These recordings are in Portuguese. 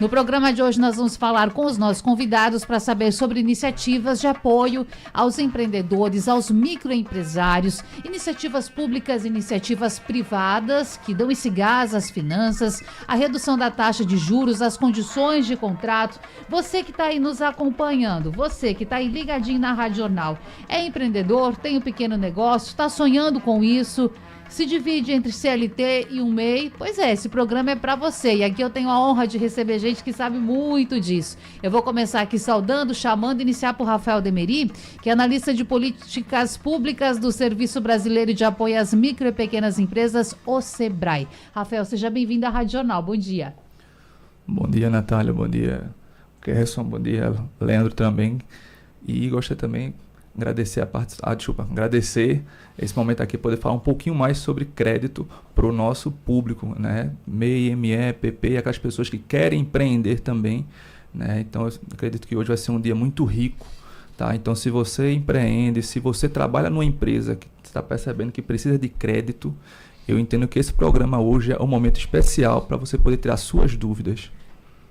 No programa de hoje nós vamos falar com os nossos convidados para saber sobre iniciativas de apoio aos empreendedores, aos microempresários, iniciativas públicas, iniciativas privadas que dão esse gás às finanças, a redução da taxa de juros, as condições de contrato. Você que está aí nos acompanhando, você que está aí ligadinho na Rádio Jornal, é empreendedor, tem um pequeno negócio, está sonhando com isso, se divide entre CLT e um MEI, pois é, esse programa é para você. E aqui eu tenho a honra de receber gente que sabe muito disso. Eu vou começar aqui saudando, chamando, iniciar por Rafael Demeri, que é analista de políticas públicas do Serviço Brasileiro de Apoio às Micro e Pequenas Empresas, o SEBRAE. Rafael, seja bem-vindo à Rádio Jornal. Bom dia. Bom dia, Natália. Bom dia, Kerson. Bom dia, Leandro também. E gostaria também agradecer esse momento aqui, poder falar um pouquinho mais sobre crédito para o nosso público, né? MEI, ME, PP, aquelas pessoas que querem empreender também, né? Então, eu acredito que hoje vai ser um dia muito rico, tá? Então, se você empreende, se você trabalha numa empresa que está percebendo que precisa de crédito, eu entendo que esse programa hoje é um momento especial para você poder tirar suas dúvidas.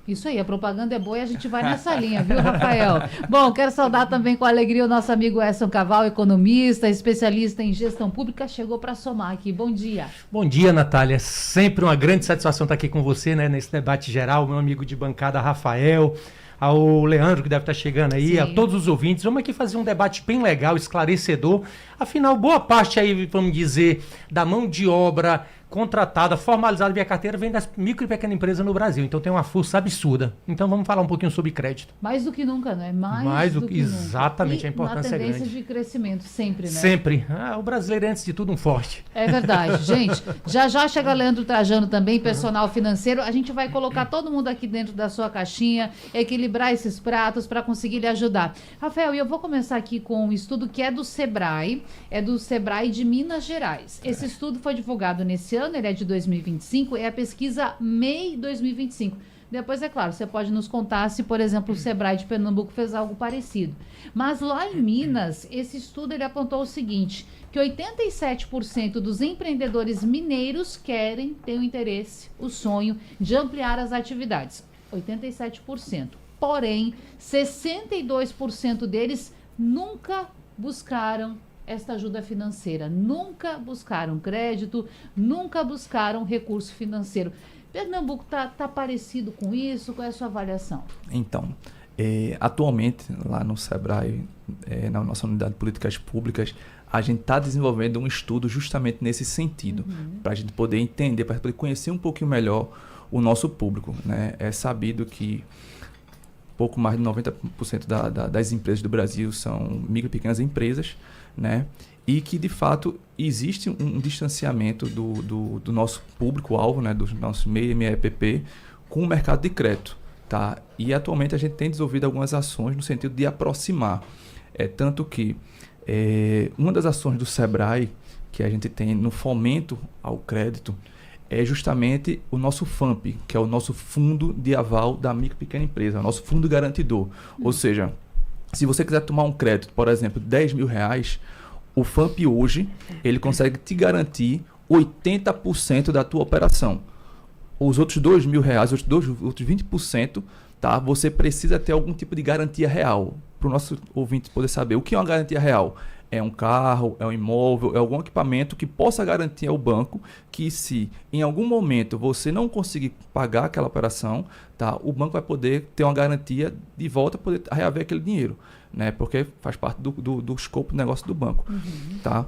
Isso aí, a propaganda é boa e a gente vai nessa linha, viu, Rafael? Bom, quero saudar também com alegria o nosso amigo Edson Caval, economista, especialista em gestão pública, chegou para somar aqui. Bom dia. Bom dia, Natália. Sempre uma grande satisfação estar aqui com você, né, nesse debate geral, meu amigo de bancada, Rafael, ao Leandro, que deve estar chegando aí, sim, a todos os ouvintes. Vamos aqui fazer um debate bem legal, esclarecedor. Afinal, boa parte aí, vamos dizer, da mão de obra contratada, formalizada via carteira, vem das micro e pequenas empresas no Brasil. Então tem uma força absurda. Então vamos falar um pouquinho sobre crédito. Mais do que nunca, né? Mais do que exatamente, nunca. A importância é grande. Uma tendência de crescimento, sempre, né? Sempre. O brasileiro é, antes de tudo, um forte. É verdade. Gente, já chega Leandro Trajano também, personal financeiro. A gente vai colocar todo mundo aqui dentro da sua caixinha, equilibrar esses pratos para conseguir lhe ajudar. Rafael, e eu vou começar aqui com um estudo que é do SEBRAE, de Minas Gerais. Esse estudo foi divulgado nesse ano, ele é de 2025, é a pesquisa MEI 2025. Depois, é claro, você pode nos contar se, por exemplo, o SEBRAE de Pernambuco fez algo parecido. Mas lá em Minas, esse estudo ele apontou o seguinte, que 87% dos empreendedores mineiros querem, têm o interesse, o sonho de ampliar as atividades. 87%. Porém, 62% deles nunca buscaram esta ajuda financeira, nunca buscaram crédito, nunca buscaram recurso financeiro. Pernambuco tá parecido com isso? Qual é a sua avaliação? Então, atualmente, lá no SEBRAE, na nossa unidade de políticas públicas, a gente está desenvolvendo um estudo justamente nesse sentido, para a gente poder entender, para poder conhecer um pouquinho melhor o nosso público, né? É sabido que pouco mais de 90% das empresas do Brasil são micro e pequenas empresas, né? E que, de fato, existe um distanciamento do nosso público-alvo, né? Do nosso MEI, MEPP, com o mercado de crédito, tá? E, atualmente, a gente tem desenvolvido algumas ações no sentido de aproximar. Tanto que uma das ações do SEBRAE que a gente tem no fomento ao crédito é justamente o nosso FAMP, que é o nosso Fundo de Aval da Micro e Pequena Empresa, o nosso fundo garantidor. Ou seja, se você quiser tomar um crédito, por exemplo, R$10 mil, o FAMP hoje, ele consegue te garantir 80% da tua operação. Os outros R$2 mil, outros 20%, tá? Você precisa ter algum tipo de garantia real. Para o nosso ouvinte poder saber o que é uma garantia real. É um carro, é um imóvel, é algum equipamento que possa garantir ao banco que, se em algum momento você não conseguir pagar aquela operação, tá, o banco vai poder ter uma garantia de volta, poder reaver aquele dinheiro, né, porque faz parte do escopo do negócio do banco. Tá?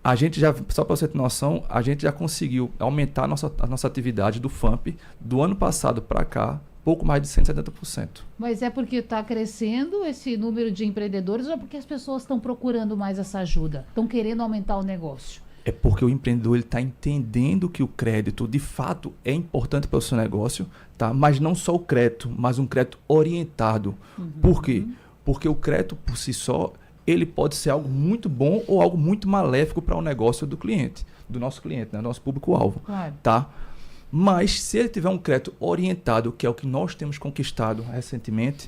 A gente já, só para você ter noção, a gente já conseguiu aumentar a nossa atividade do FAMP do ano passado para cá, pouco mais de 170%. Mas é porque está crescendo esse número de empreendedores ou é porque as pessoas estão procurando mais essa ajuda? Estão querendo aumentar o negócio? É porque o empreendedor está entendendo que o crédito, de fato, é importante para o seu negócio, tá? Mas não só o crédito, mas um crédito orientado. Por quê? Porque o crédito, por si só, ele pode ser algo muito bom ou algo muito maléfico para o negócio do cliente, do nosso cliente, né? Do nosso público-alvo. Claro. Tá? Mas se ele tiver um crédito orientado, que é o que nós temos conquistado recentemente,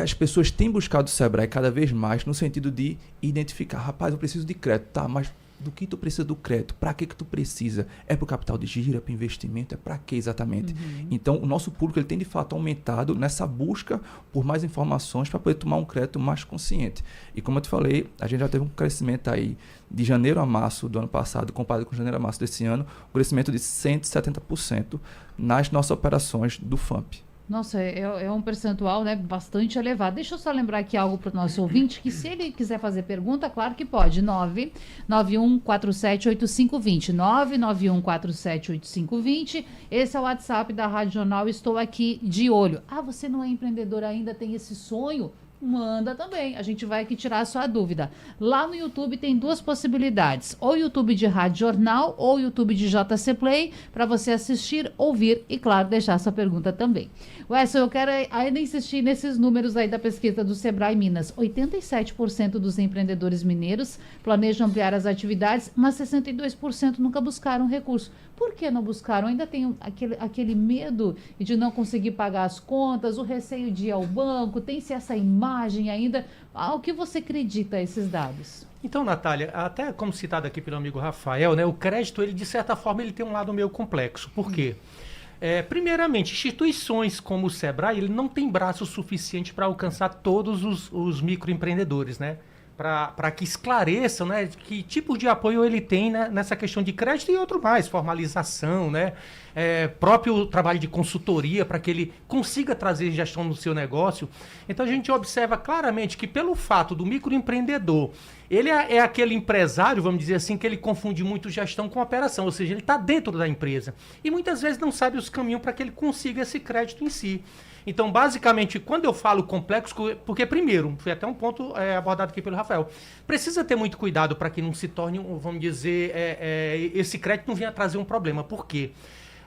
as pessoas têm buscado o SEBRAE cada vez mais no sentido de identificar, rapaz, eu preciso de crédito, tá, mas do que tu precisa do crédito, para que tu precisa? É para o capital de giro, é para investimento, é para que exatamente? Então, o nosso público ele tem de fato aumentado nessa busca por mais informações para poder tomar um crédito mais consciente. E como eu te falei, a gente já teve um crescimento aí de janeiro a março do ano passado, comparado com janeiro a março desse ano, um crescimento de 170% nas nossas operações do FAMP. Nossa, é um percentual, né, bastante elevado. Deixa eu só lembrar aqui algo para o nosso ouvinte, que se ele quiser fazer pergunta, claro que pode. 991478520. 991478520. Esse é o WhatsApp da Rádio Jornal. Estou aqui de olho. Ah, você não é empreendedor ainda, tem esse sonho? Manda também, a gente vai aqui tirar a sua dúvida. Lá no YouTube tem duas possibilidades, ou YouTube de Rádio Jornal ou YouTube de JC Play, para você assistir, ouvir e, claro, deixar sua pergunta também. Wesson, eu quero ainda insistir nesses números aí da pesquisa do Sebrae Minas. 87% dos empreendedores mineiros planejam ampliar as atividades, mas 62% nunca buscaram recurso. Por que não buscaram? Ainda tem aquele medo de não conseguir pagar as contas, o receio de ir ao banco, tem-se essa imagem ainda. Ao que você acredita esses dados? Então, Natália, até como citado aqui pelo amigo Rafael, né, o crédito, ele de certa forma, ele tem um lado meio complexo. Por quê? Primeiramente, instituições como o Sebrae, ele não tem braço suficiente para alcançar todos os microempreendedores, né? Para que esclareçam, né, que tipo de apoio ele tem, né, nessa questão de crédito e outro mais, formalização, né, próprio trabalho de consultoria para que ele consiga trazer gestão no seu negócio. Então a gente observa claramente que pelo fato do microempreendedor, ele é aquele empresário, vamos dizer assim, que ele confunde muito gestão com operação, ou seja, ele está dentro da empresa e muitas vezes não sabe os caminhos para que ele consiga esse crédito em si. Então, basicamente, quando eu falo complexo, porque primeiro, foi até um ponto abordado aqui pelo Rafael, precisa ter muito cuidado para que não se torne, vamos dizer, esse crédito não venha trazer um problema. Por quê?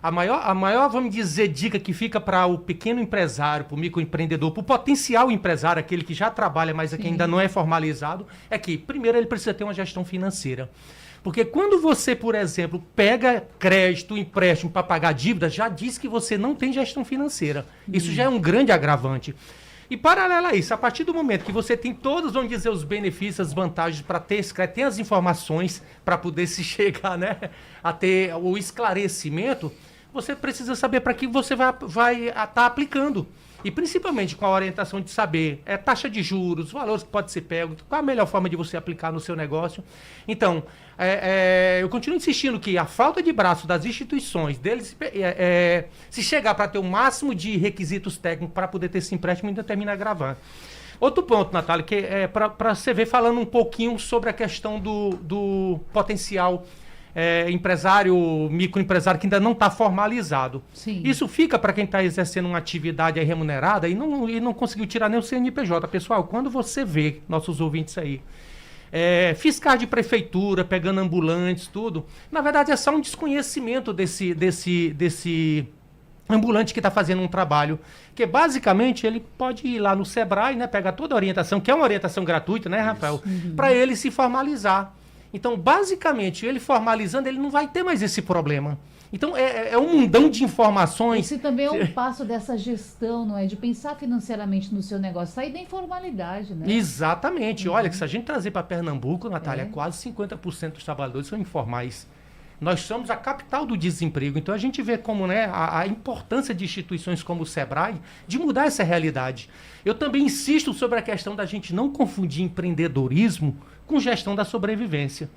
A maior, vamos dizer, dica que fica para o pequeno empresário, para o microempreendedor, para o potencial empresário, aquele que já trabalha, mas aqui ainda não é formalizado, é que, primeiro, ele precisa ter uma gestão financeira. Porque quando você, por exemplo, pega crédito, empréstimo para pagar dívida, já diz que você não tem gestão financeira. Isso já é um grande agravante. E paralelo a isso, a partir do momento que você tem todos, vamos dizer, os benefícios, as vantagens para ter esse crédito, tem as informações para poder se chegar, né, a ter o esclarecimento, você precisa saber para que você vai estar aplicando. E principalmente com a orientação de saber taxa de juros, valores que pode ser pego, qual a melhor forma de você aplicar no seu negócio. Então, eu continuo insistindo que a falta de braço das instituições, deles, se chegar para ter o máximo de requisitos técnicos para poder ter esse empréstimo, ainda termina agravando. Outro ponto, Natália, que é para você ver falando um pouquinho sobre a questão do potencial empresário, microempresário que ainda não está formalizado. Sim. Isso fica para quem está exercendo uma atividade aí remunerada e não conseguiu tirar nem o CNPJ. Pessoal, quando você vê, nossos ouvintes aí, fiscais de prefeitura, pegando ambulantes, tudo, na verdade é só um desconhecimento desse ambulante que está fazendo um trabalho, que basicamente ele pode ir lá no Sebrae, né, pegar toda a orientação, que é uma orientação gratuita, né, Rafael, para ele se formalizar. Então, basicamente, ele formalizando, ele não vai ter mais esse problema. Então, é um mundão de informações. Esse também é um passo dessa gestão, não é? De pensar financeiramente no seu negócio, sair da informalidade, né? Exatamente. Olha, que se a gente trazer para Pernambuco, Natália, quase 50% dos trabalhadores são informais. Nós somos a capital do desemprego. Então, a gente vê como, né, a importância de instituições como o Sebrae de mudar essa realidade. Eu também insisto sobre a questão da gente não confundir empreendedorismo com gestão da sobrevivência.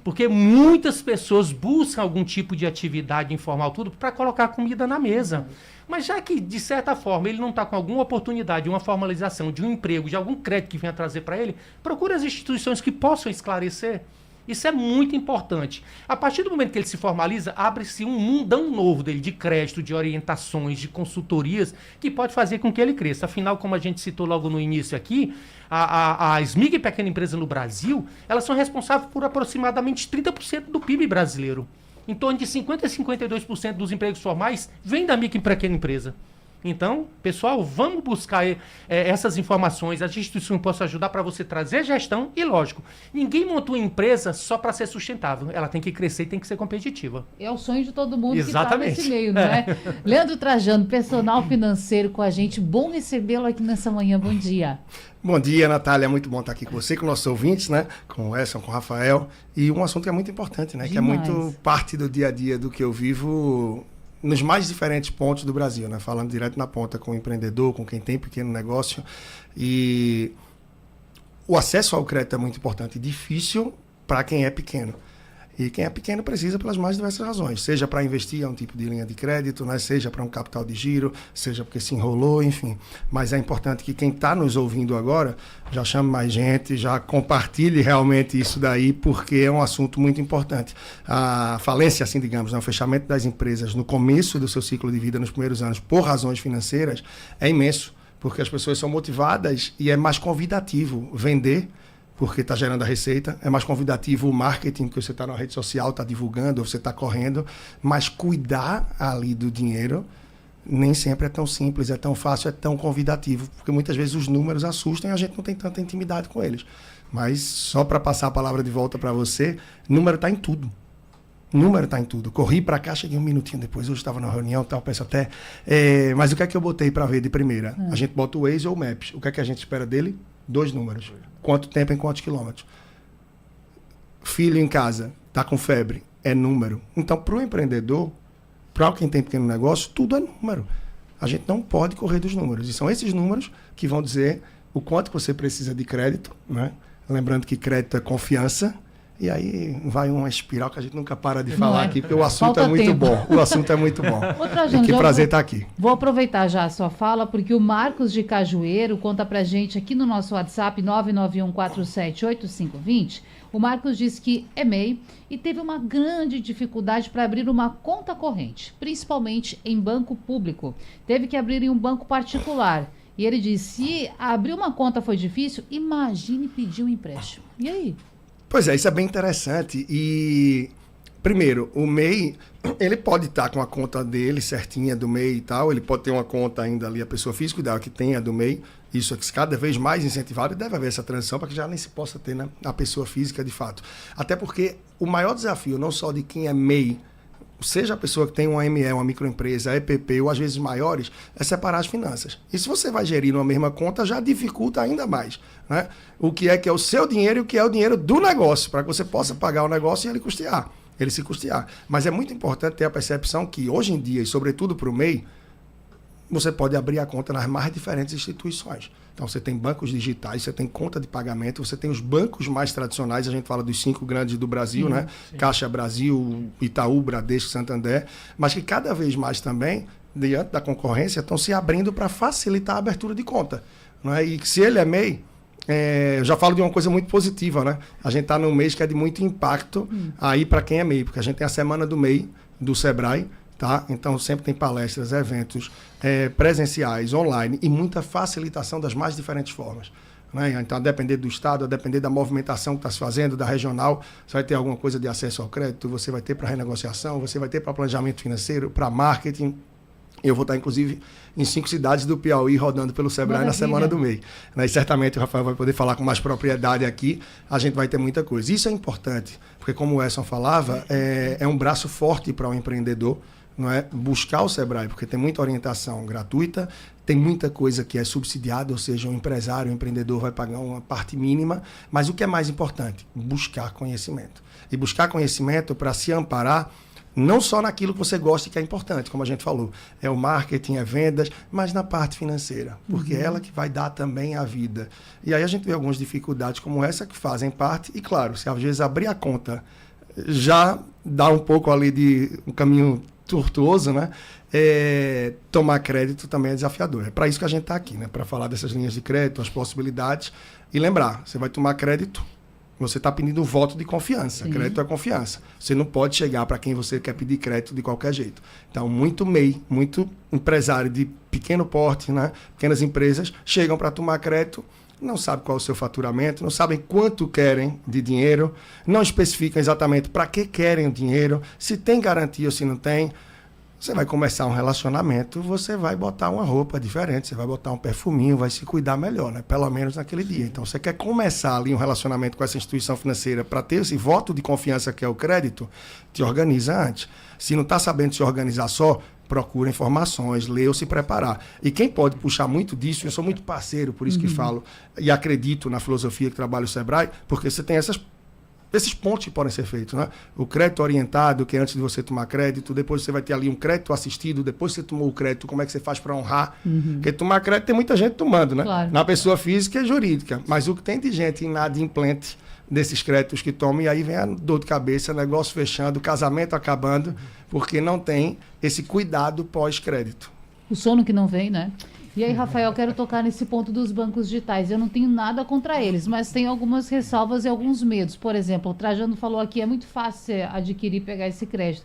Porque muitas pessoas buscam algum tipo de atividade informal, tudo, para colocar comida na mesa. Mas já que, de certa forma, ele não está com alguma oportunidade, uma formalização, de um emprego, de algum crédito que venha trazer para ele, procure as instituições que possam esclarecer. Isso é muito importante. A partir do momento que ele se formaliza, abre-se um mundão novo dele, de crédito, de orientações, de consultorias, que pode fazer com que ele cresça. Afinal, como a gente citou logo no início aqui, as micro e pequena empresa no Brasil, elas são responsáveis por aproximadamente 30% do PIB brasileiro. Em torno de 50% a 52% dos empregos formais vêm da micro e pequena empresa. Então, pessoal, vamos buscar essas informações. A instituição pode ajudar para você trazer gestão e, lógico, ninguém montou uma empresa só para ser sustentável. Ela tem que crescer e tem que ser competitiva. É o sonho de todo mundo Exatamente. que está nesse meio, não é? Leandro Trajano, personal financeiro com a gente. Bom recebê-lo aqui nessa manhã. Bom dia. Bom dia, Natália. É muito bom estar aqui com você, com nossos ouvintes, né? Com o Edson, com o Rafael. E um assunto que é muito importante, né? Demais. Que é muito parte do dia a dia do que eu vivo nos mais diferentes pontos do Brasil, né? Falando direto na ponta com o empreendedor, com quem tem pequeno negócio. E o acesso ao crédito é muito importante e difícil para quem é pequeno. E quem é pequeno precisa pelas mais diversas razões, seja para investir em um tipo de linha de crédito, né? Seja para um capital de giro, seja porque se enrolou, enfim. Mas é importante que quem está nos ouvindo agora já chame mais gente, já compartilhe realmente isso daí, porque é um assunto muito importante. A falência, assim digamos, né? O fechamento das empresas no começo do seu ciclo de vida, nos primeiros anos, por razões financeiras, é imenso, porque as pessoas são motivadas e é mais convidativo vender, porque está gerando a receita, é mais convidativo o marketing, porque você está na rede social, está divulgando, você está correndo, mas cuidar ali do dinheiro nem sempre é tão simples, é tão fácil, é tão convidativo, porque muitas vezes os números assustam e a gente não tem tanta intimidade com eles. Mas só para passar a palavra de volta para você, número está em tudo. Número está em tudo. Corri para cá, cheguei um minutinho depois, hoje estava na reunião, tal, peço até. Mas o que é que eu botei para ver de primeira? A gente bota o Waze ou o Maps. O que é que a gente espera dele? 2 números. Quanto tempo em quantos quilômetros? Filho em casa, está com febre, é número. Então, para o empreendedor, para quem tem pequeno negócio, tudo é número. A gente não pode correr dos números. E são esses números que vão dizer o quanto você precisa de crédito, né? Lembrando que crédito é confiança. E aí vai uma espiral que a gente nunca para de falar aqui, porque o assunto Falta é muito tempo. bom. O assunto é muito bom. Trajano, E que prazer estar aqui. Vou aproveitar já a sua fala, porque o Marcos de Cajueiro conta pra gente aqui no nosso WhatsApp 991478520. O Marcos diz que é MEI e teve uma grande dificuldade para abrir uma conta corrente, principalmente em banco público. Teve que abrir em um banco particular. E ele diz, se abrir uma conta foi difícil, imagine pedir um empréstimo. E aí? Pois é, isso é bem interessante. E, primeiro, o MEI, ele pode estar com a conta dele certinha do MEI e tal, ele pode ter uma conta ainda ali, a pessoa física, ideal que tenha do MEI, isso é cada vez mais incentivado e deve haver essa transição para que já nem se possa ter, né, a pessoa física de fato. Até porque o maior desafio, não só de quem é MEI, seja a pessoa que tem uma ME, uma microempresa, EPP ou às vezes maiores, é separar as finanças. E se você vai gerir numa mesma conta, já dificulta ainda mais, né? O que é o seu dinheiro e o que é o dinheiro do negócio, para que você possa pagar o negócio e ele se custear. Mas é muito importante ter a percepção que hoje em dia, e sobretudo para o MEI, você pode abrir a conta nas mais diferentes instituições. Então, você tem bancos digitais, você tem conta de pagamento, você tem os bancos mais tradicionais, a gente fala dos 5 grandes do Brasil, né? Sim. Caixa Brasil, Itaú, Bradesco, Santander, mas que cada vez mais também, diante da concorrência, estão se abrindo para facilitar a abertura de conta. Não é? E se ele é MEI, eu já falo de uma coisa muito positiva, né? A gente está num mês que é de muito impacto aí para quem é MEI, porque a gente tem a Semana do MEI, do Sebrae, tá? Então sempre tem palestras, eventos presenciais, online e muita facilitação das mais diferentes formas, né? Então a depender do estado, a depender da movimentação que está se fazendo, da regional, você vai ter alguma coisa de acesso ao crédito, você vai ter para renegociação, você vai ter para planejamento financeiro, para marketing. Eu vou estar, inclusive, em 5 cidades do Piauí, rodando pelo Sebrae na Semana do MEI. Né? E certamente o Rafael vai poder falar com mais propriedade aqui, a gente vai ter muita coisa. Isso é importante, porque como o Edson falava, é um braço forte para o empreendedor, não é? Buscar o Sebrae, porque tem muita orientação gratuita, tem muita coisa que é subsidiada, ou seja, o empresário, o empreendedor vai pagar uma parte mínima, mas o que é mais importante? Buscar conhecimento. E buscar conhecimento para se amparar não só naquilo que você gosta e que é importante, como a gente falou, é o marketing, é vendas, mas na parte financeira, porque é ela que vai dar também a vida. E aí a gente vê algumas dificuldades como essa que fazem parte, e claro, se às vezes abrir a conta já dá um pouco ali de um caminho tortuoso, né? Tomar crédito também é desafiador. É para isso que a gente está aqui, né? Para falar dessas linhas de crédito, as possibilidades. E lembrar, você vai tomar crédito, você está pedindo um voto de confiança. Sim. Crédito é confiança. Você não pode chegar para quem você quer pedir crédito de qualquer jeito. Então, muito MEI, muito empresário de pequeno porte, né? Pequenas empresas, chegam para tomar crédito, não sabem qual é o seu faturamento, não sabem quanto querem de dinheiro, não especificam exatamente para que querem o dinheiro, se tem garantia ou se não tem. Você vai começar um relacionamento, você vai botar uma roupa diferente, você vai botar um perfuminho, vai se cuidar melhor, né? Pelo menos naquele dia. Então, você quer começar ali um relacionamento com essa instituição financeira para ter esse voto de confiança que é o crédito, te organiza antes. Se não está sabendo se organizar só, procura informações, lê ou se preparar. E quem pode puxar muito disso, eu sou muito parceiro, por isso que falo, e acredito na filosofia que trabalha o Sebrae, porque você tem esses pontos que podem ser feitos, né? O crédito orientado, que é antes de você tomar crédito, depois você vai ter ali um crédito assistido, depois você tomou o crédito, como é que você faz para honrar? Porque tomar crédito tem muita gente tomando, né? Claro. Na pessoa física e jurídica, mas o que tem de gente inadimplente desses créditos que tomam, e aí vem a dor de cabeça, negócio fechando, casamento acabando, porque não tem esse cuidado pós-crédito. O sono que não vem, né? E aí, Rafael, eu quero tocar nesse ponto dos bancos digitais. Eu não tenho nada contra eles, mas tem algumas ressalvas e alguns medos. Por exemplo, o Trajano falou aqui, é muito fácil você adquirir e pegar esse crédito.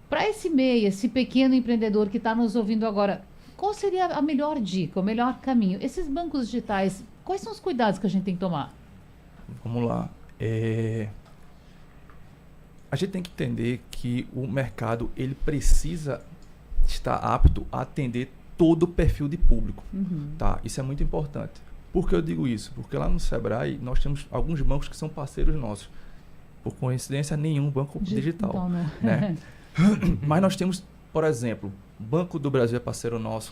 Para esse MEI, esse pequeno empreendedor que está nos ouvindo agora, qual seria a melhor dica, o melhor caminho? Esses bancos digitais, quais são os cuidados que a gente tem que tomar? Vamos lá. A gente tem que entender que o mercado ele precisa estar apto a atender todo o perfil de público. Tá? Isso é muito importante. Por que eu digo isso? Porque lá no Sebrae nós temos alguns bancos que são parceiros nossos. Por coincidência, nenhum banco digital. Então, não. Né? Mas nós temos, por exemplo, Banco do Brasil é parceiro nosso,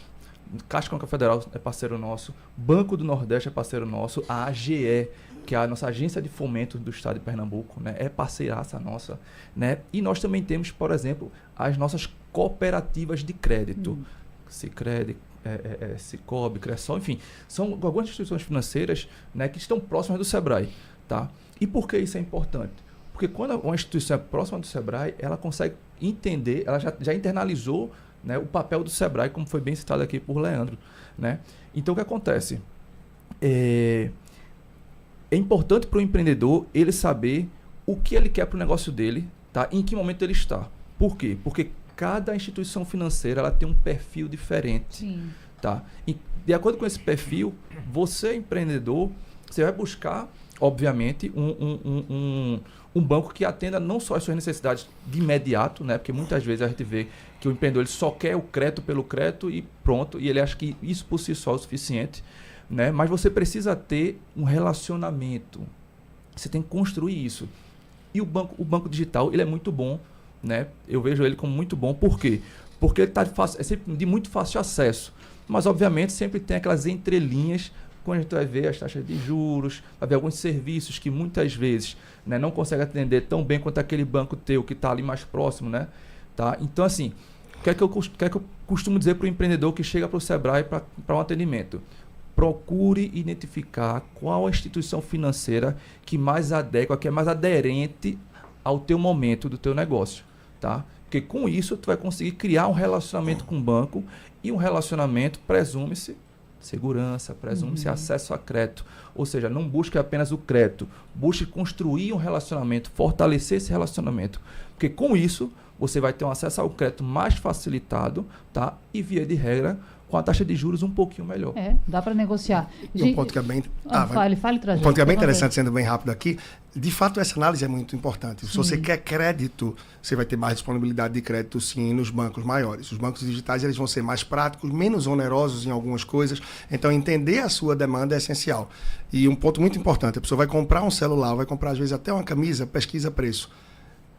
Caixa Econômica Federal é parceiro nosso, Banco do Nordeste é parceiro nosso, a AGE, que é a nossa agência de fomento do estado de Pernambuco, né, é parceiraça nossa, né? E nós também temos, por exemplo, as nossas cooperativas de crédito, Sicredi, Sicob, Cressol, enfim, são algumas instituições financeiras, né, que estão próximas do Sebrae, tá? E por que isso é importante? Porque quando uma instituição é próxima do Sebrae, ela consegue entender, ela já internalizou, né, o papel do Sebrae, como foi bem citado aqui por Leandro, né? Então, o que acontece? É importante para o empreendedor ele saber o que ele quer para o negócio dele, tá? Em que momento ele está. Por quê? Porque cada instituição financeira ela tem um perfil diferente. Sim. Tá? E de acordo com esse perfil, você, empreendedor, você vai buscar, obviamente, um banco que atenda não só as suas necessidades de imediato, né? Porque muitas vezes a gente vê que o empreendedor ele só quer o crédito pelo crédito e pronto, e ele acha que isso por si só é o suficiente. Né? Mas você precisa ter um relacionamento. Você tem que construir isso. E o banco digital ele é muito bom, né? Eu vejo ele como muito bom. Por quê? Porque ele é sempre de muito fácil acesso. Mas, obviamente, sempre tem aquelas entrelinhas, quando a gente vai ver as taxas de juros, vai ver alguns serviços que muitas vezes, né, não consegue atender tão bem quanto aquele banco teu que está ali mais próximo. Né? Tá? Então, assim, o que é que eu costumo dizer para o empreendedor que chega para o Sebrae para um atendimento? Procure identificar qual a instituição financeira que mais adequa, que é mais aderente ao teu momento do teu negócio, tá? Porque com isso tu vai conseguir criar um relacionamento com o banco e um relacionamento presume-se segurança, presume-se acesso a crédito. Ou seja, não busque apenas o crédito, busque construir um relacionamento, fortalecer esse relacionamento. Porque com isso você vai ter um acesso ao crédito mais facilitado, tá? E via de regra, com a taxa de juros um pouquinho melhor. Dá para negociar. Um ponto que é bem... Fale, Trajano. Um ponto que é bem interessante, sendo bem rápido aqui, de fato essa análise é muito importante. Se você quer crédito, você vai ter mais disponibilidade de crédito sim nos bancos maiores. Os bancos digitais eles vão ser mais práticos, menos onerosos em algumas coisas, então entender a sua demanda é essencial. E um ponto muito importante, a pessoa vai comprar um celular, vai comprar às vezes até uma camisa, pesquisa preço.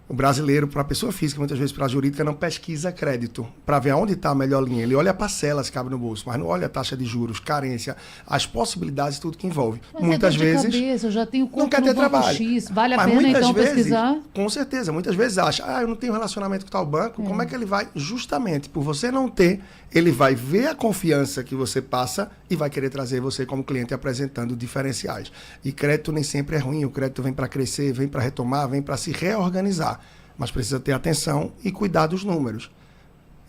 O brasileiro, para a pessoa física, muitas vezes para a jurídica, não pesquisa crédito para ver onde está a melhor linha. Ele olha a parcela se cabe no bolso, mas não olha a taxa de juros, carência, as possibilidades, tudo que envolve. Mas muitas vezes cabeça, eu já tenho conta não quer ter trabalho. X, vale mas a pena então vezes, pesquisar? Com certeza, muitas vezes acha, eu não tenho relacionamento com tal banco, como é que ele vai? Justamente por você não ter, ele vai ver a confiança que você passa e vai querer trazer você como cliente apresentando diferenciais. E crédito nem sempre é ruim, o crédito vem para crescer, vem para retomar, vem para se reorganizar. Mas precisa ter atenção e cuidar dos números.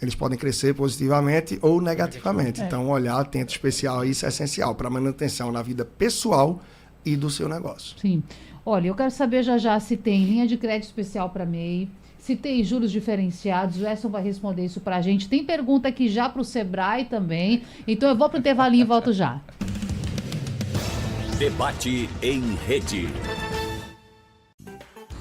Eles podem crescer positivamente ou negativamente. Então, um olhar atento especial a isso é essencial para a manutenção na vida pessoal e do seu negócio. Sim. Olha, eu quero saber já se tem linha de crédito especial para MEI, se tem juros diferenciados. O Edson vai responder isso para a gente. Tem pergunta aqui já para o Sebrae também. Então, eu vou para o intervalinho e volto já. Debate em rede.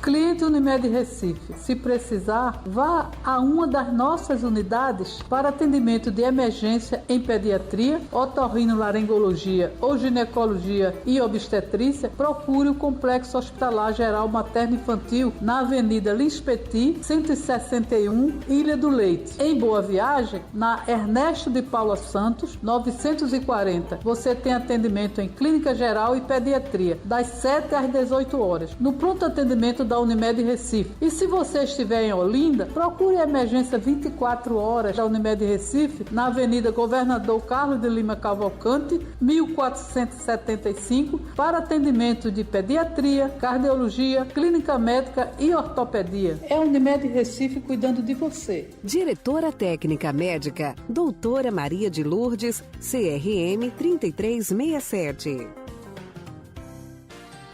Cliente Unimed Recife, se precisar, vá a uma das nossas unidades para atendimento de emergência em pediatria, otorrinolaringologia ou ginecologia e obstetrícia. Procure o Complexo Hospitalar Geral Materno Infantil na Avenida Lins Petit, 161, Ilha do Leite. Em Boa Viagem, na Ernesto de Paula Santos, 940. Você tem atendimento em clínica geral e pediatria, das 7 às 18 horas, no pronto atendimento da Unimed Recife. E se você estiver em Olinda, procure a emergência 24 horas da Unimed Recife, na Avenida Governador Carlos de Lima Cavalcante, 1475, para atendimento de pediatria, cardiologia, clínica médica e ortopedia. É a Unimed Recife cuidando de você. Diretora Técnica Médica, Doutora Maria de Lourdes, CRM 3367.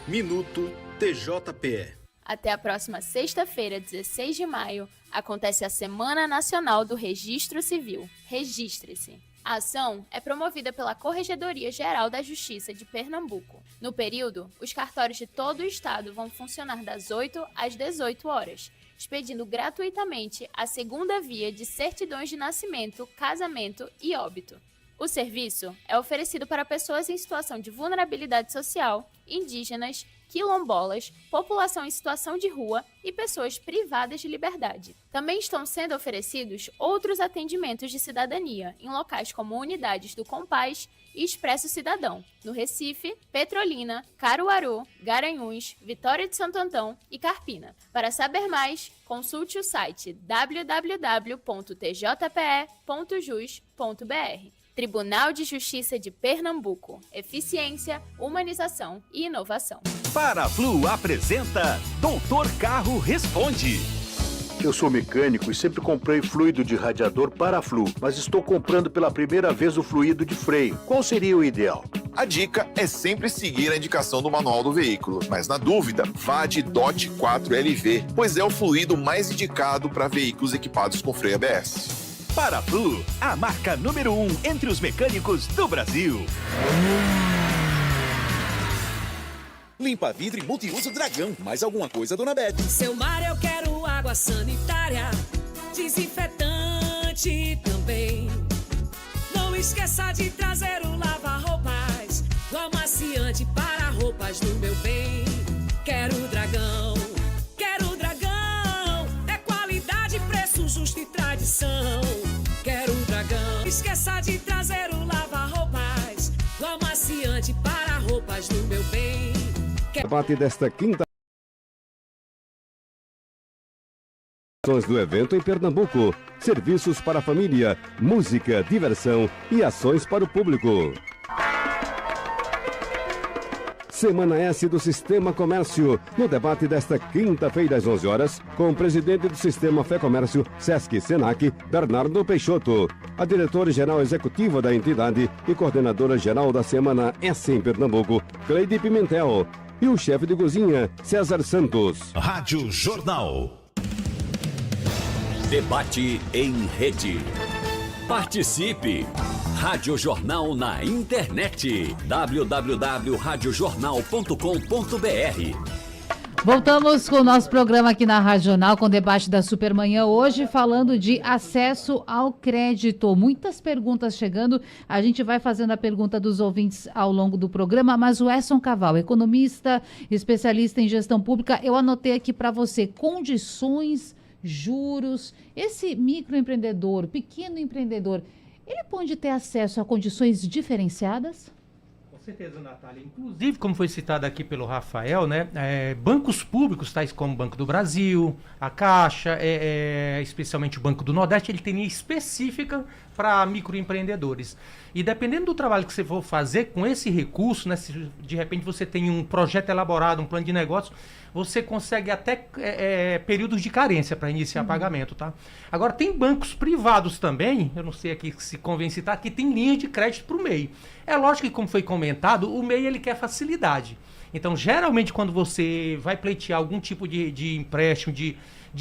Minuto TJPE. Até a próxima sexta-feira, 16 de maio, acontece a Semana Nacional do Registro Civil. Registre-se. A ação é promovida pela Corregedoria Geral da Justiça de Pernambuco. No período, os cartórios de todo o estado vão funcionar das 8 às 18 horas, expedindo gratuitamente a segunda via de certidões de nascimento, casamento e óbito. O serviço é oferecido para pessoas em situação de vulnerabilidade social, indígenas, quilombolas, população em situação de rua e pessoas privadas de liberdade. Também estão sendo oferecidos outros atendimentos de cidadania em locais como unidades do Compaz e Expresso Cidadão, no Recife, Petrolina, Caruaru, Garanhuns, Vitória de Santo Antão e Carpina. Para saber mais, consulte o site www.tjpe.jus.br. Tribunal de Justiça de Pernambuco. Eficiência, humanização e inovação. Paraflu apresenta Doutor Carro Responde. Eu sou mecânico e sempre comprei fluido de radiador Paraflu, mas estou comprando pela primeira vez o fluido de freio. Qual seria o ideal? A dica é sempre seguir a indicação do manual do veículo, mas na dúvida, vá de DOT 4LV, pois é o fluido mais indicado para veículos equipados com freio ABS. Paraflu, a marca número 1 entre os mecânicos do Brasil. Limpa vidro e multiuso Dragão. Mais alguma coisa, dona Beth? Seu mar, eu quero água sanitária, desinfetante também. Não esqueça de trazer o lava-roupas, o amaciante para roupas do meu bem. Quero Dragão, quero Dragão. É qualidade, preço justo e tradição. Quero Dragão. Esqueça de trazer o lava-roupas, o amaciante para roupas do meu bem. Debate desta quinta do evento em Pernambuco. Serviços para a família, música, diversão e ações para o público. Semana S do Sistema Comércio, no debate desta quinta-feira às 11 horas, com o presidente do Sistema Fé Comércio, Sesc Senac, Bernardo Peixoto, a diretora-geral executiva da entidade e coordenadora-geral da Semana S em Pernambuco, Cleide Pimentel, e o chefe de cozinha, César Santos. Rádio Jornal. Debate em rede. Participe! Rádio Jornal na internet. www.radiojornal.com.br. Voltamos com o nosso programa aqui na Rádio Jornal, com o debate da Supermanhã, hoje falando de acesso ao crédito. Muitas perguntas chegando, a gente vai fazendo a pergunta dos ouvintes ao longo do programa, mas o Edson Caval, economista, especialista em gestão pública, eu anotei aqui para você, condições, juros, esse microempreendedor, pequeno empreendedor, ele pode ter acesso a condições diferenciadas? Com certeza, Natália. Inclusive, como foi citado aqui pelo Rafael, né, bancos públicos, tais como o Banco do Brasil, a Caixa, especialmente o Banco do Nordeste, ele tem linha específica para microempreendedores. E dependendo do trabalho que você for fazer com esse recurso, né, se de repente você tem um projeto elaborado, um plano de negócio, você consegue até períodos de carência para iniciar pagamento, tá? Agora, tem bancos privados também, eu não sei aqui se convém citar, que tem linha de crédito para o MEI. É lógico que, como foi comentado, o MEI ele quer facilidade. Então, geralmente, quando você vai pleitear algum tipo de empréstimo, de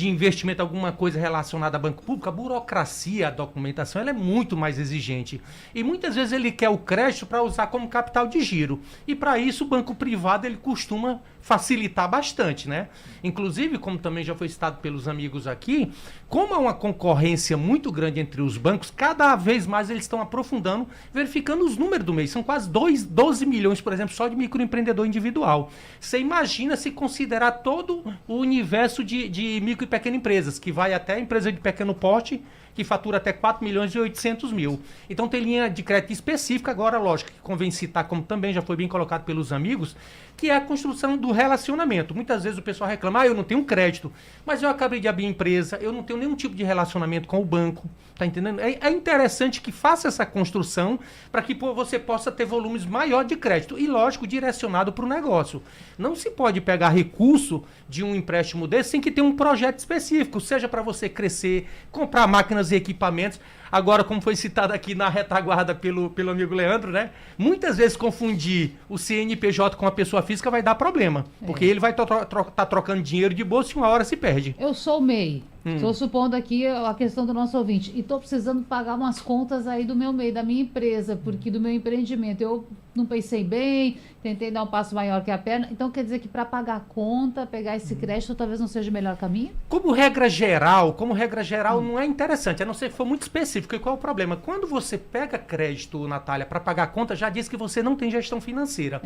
investimento, alguma coisa relacionada a banco público, a burocracia, a documentação, ela é muito mais exigente. E muitas vezes ele quer o crédito para usar como capital de giro. E para isso o banco privado ele costuma facilitar bastante, né? Inclusive, como também já foi citado pelos amigos aqui, como há uma concorrência muito grande entre os bancos, cada vez mais eles estão aprofundando, verificando os números do mês. São quase 12 milhões, por exemplo, só de microempreendedor individual. Você imagina se considerar todo o universo de micro e pequenas empresas, que vai até empresa de pequeno porte, que fatura até 4 milhões e 800 mil. Então tem linha de crédito específica, agora lógico que convém citar, como também já foi bem colocado pelos amigos, que é a construção do relacionamento. Muitas vezes o pessoal reclama, eu não tenho crédito, mas eu acabei de abrir empresa, eu não tenho nenhum tipo de relacionamento com o banco, tá entendendo? É interessante que faça essa construção para que você possa ter volumes maior de crédito e, lógico, direcionado para o negócio. Não se pode pegar recurso de um empréstimo desse sem que ter um projeto específico, seja para você crescer, comprar máquinas e equipamentos. Agora, como foi citado aqui na retaguarda pelo amigo Leandro, né? Muitas vezes confundir o CNPJ com a pessoa física vai dar problema. Porque ele vai tá trocando dinheiro de bolsa e uma hora se perde. Eu sou o MEI. Estou supondo aqui a questão do nosso ouvinte. E estou precisando pagar umas contas aí do meu MEI, da minha empresa, porque do meu empreendimento. Eu não pensei bem, tentei dar um passo maior que a perna. Então quer dizer que para pagar a conta, pegar esse crédito, talvez não seja o melhor caminho? Como regra geral não é interessante, a não ser que for muito específico. E qual é o problema? Quando você pega crédito, Natália, para pagar a conta, já diz que você não tem gestão financeira.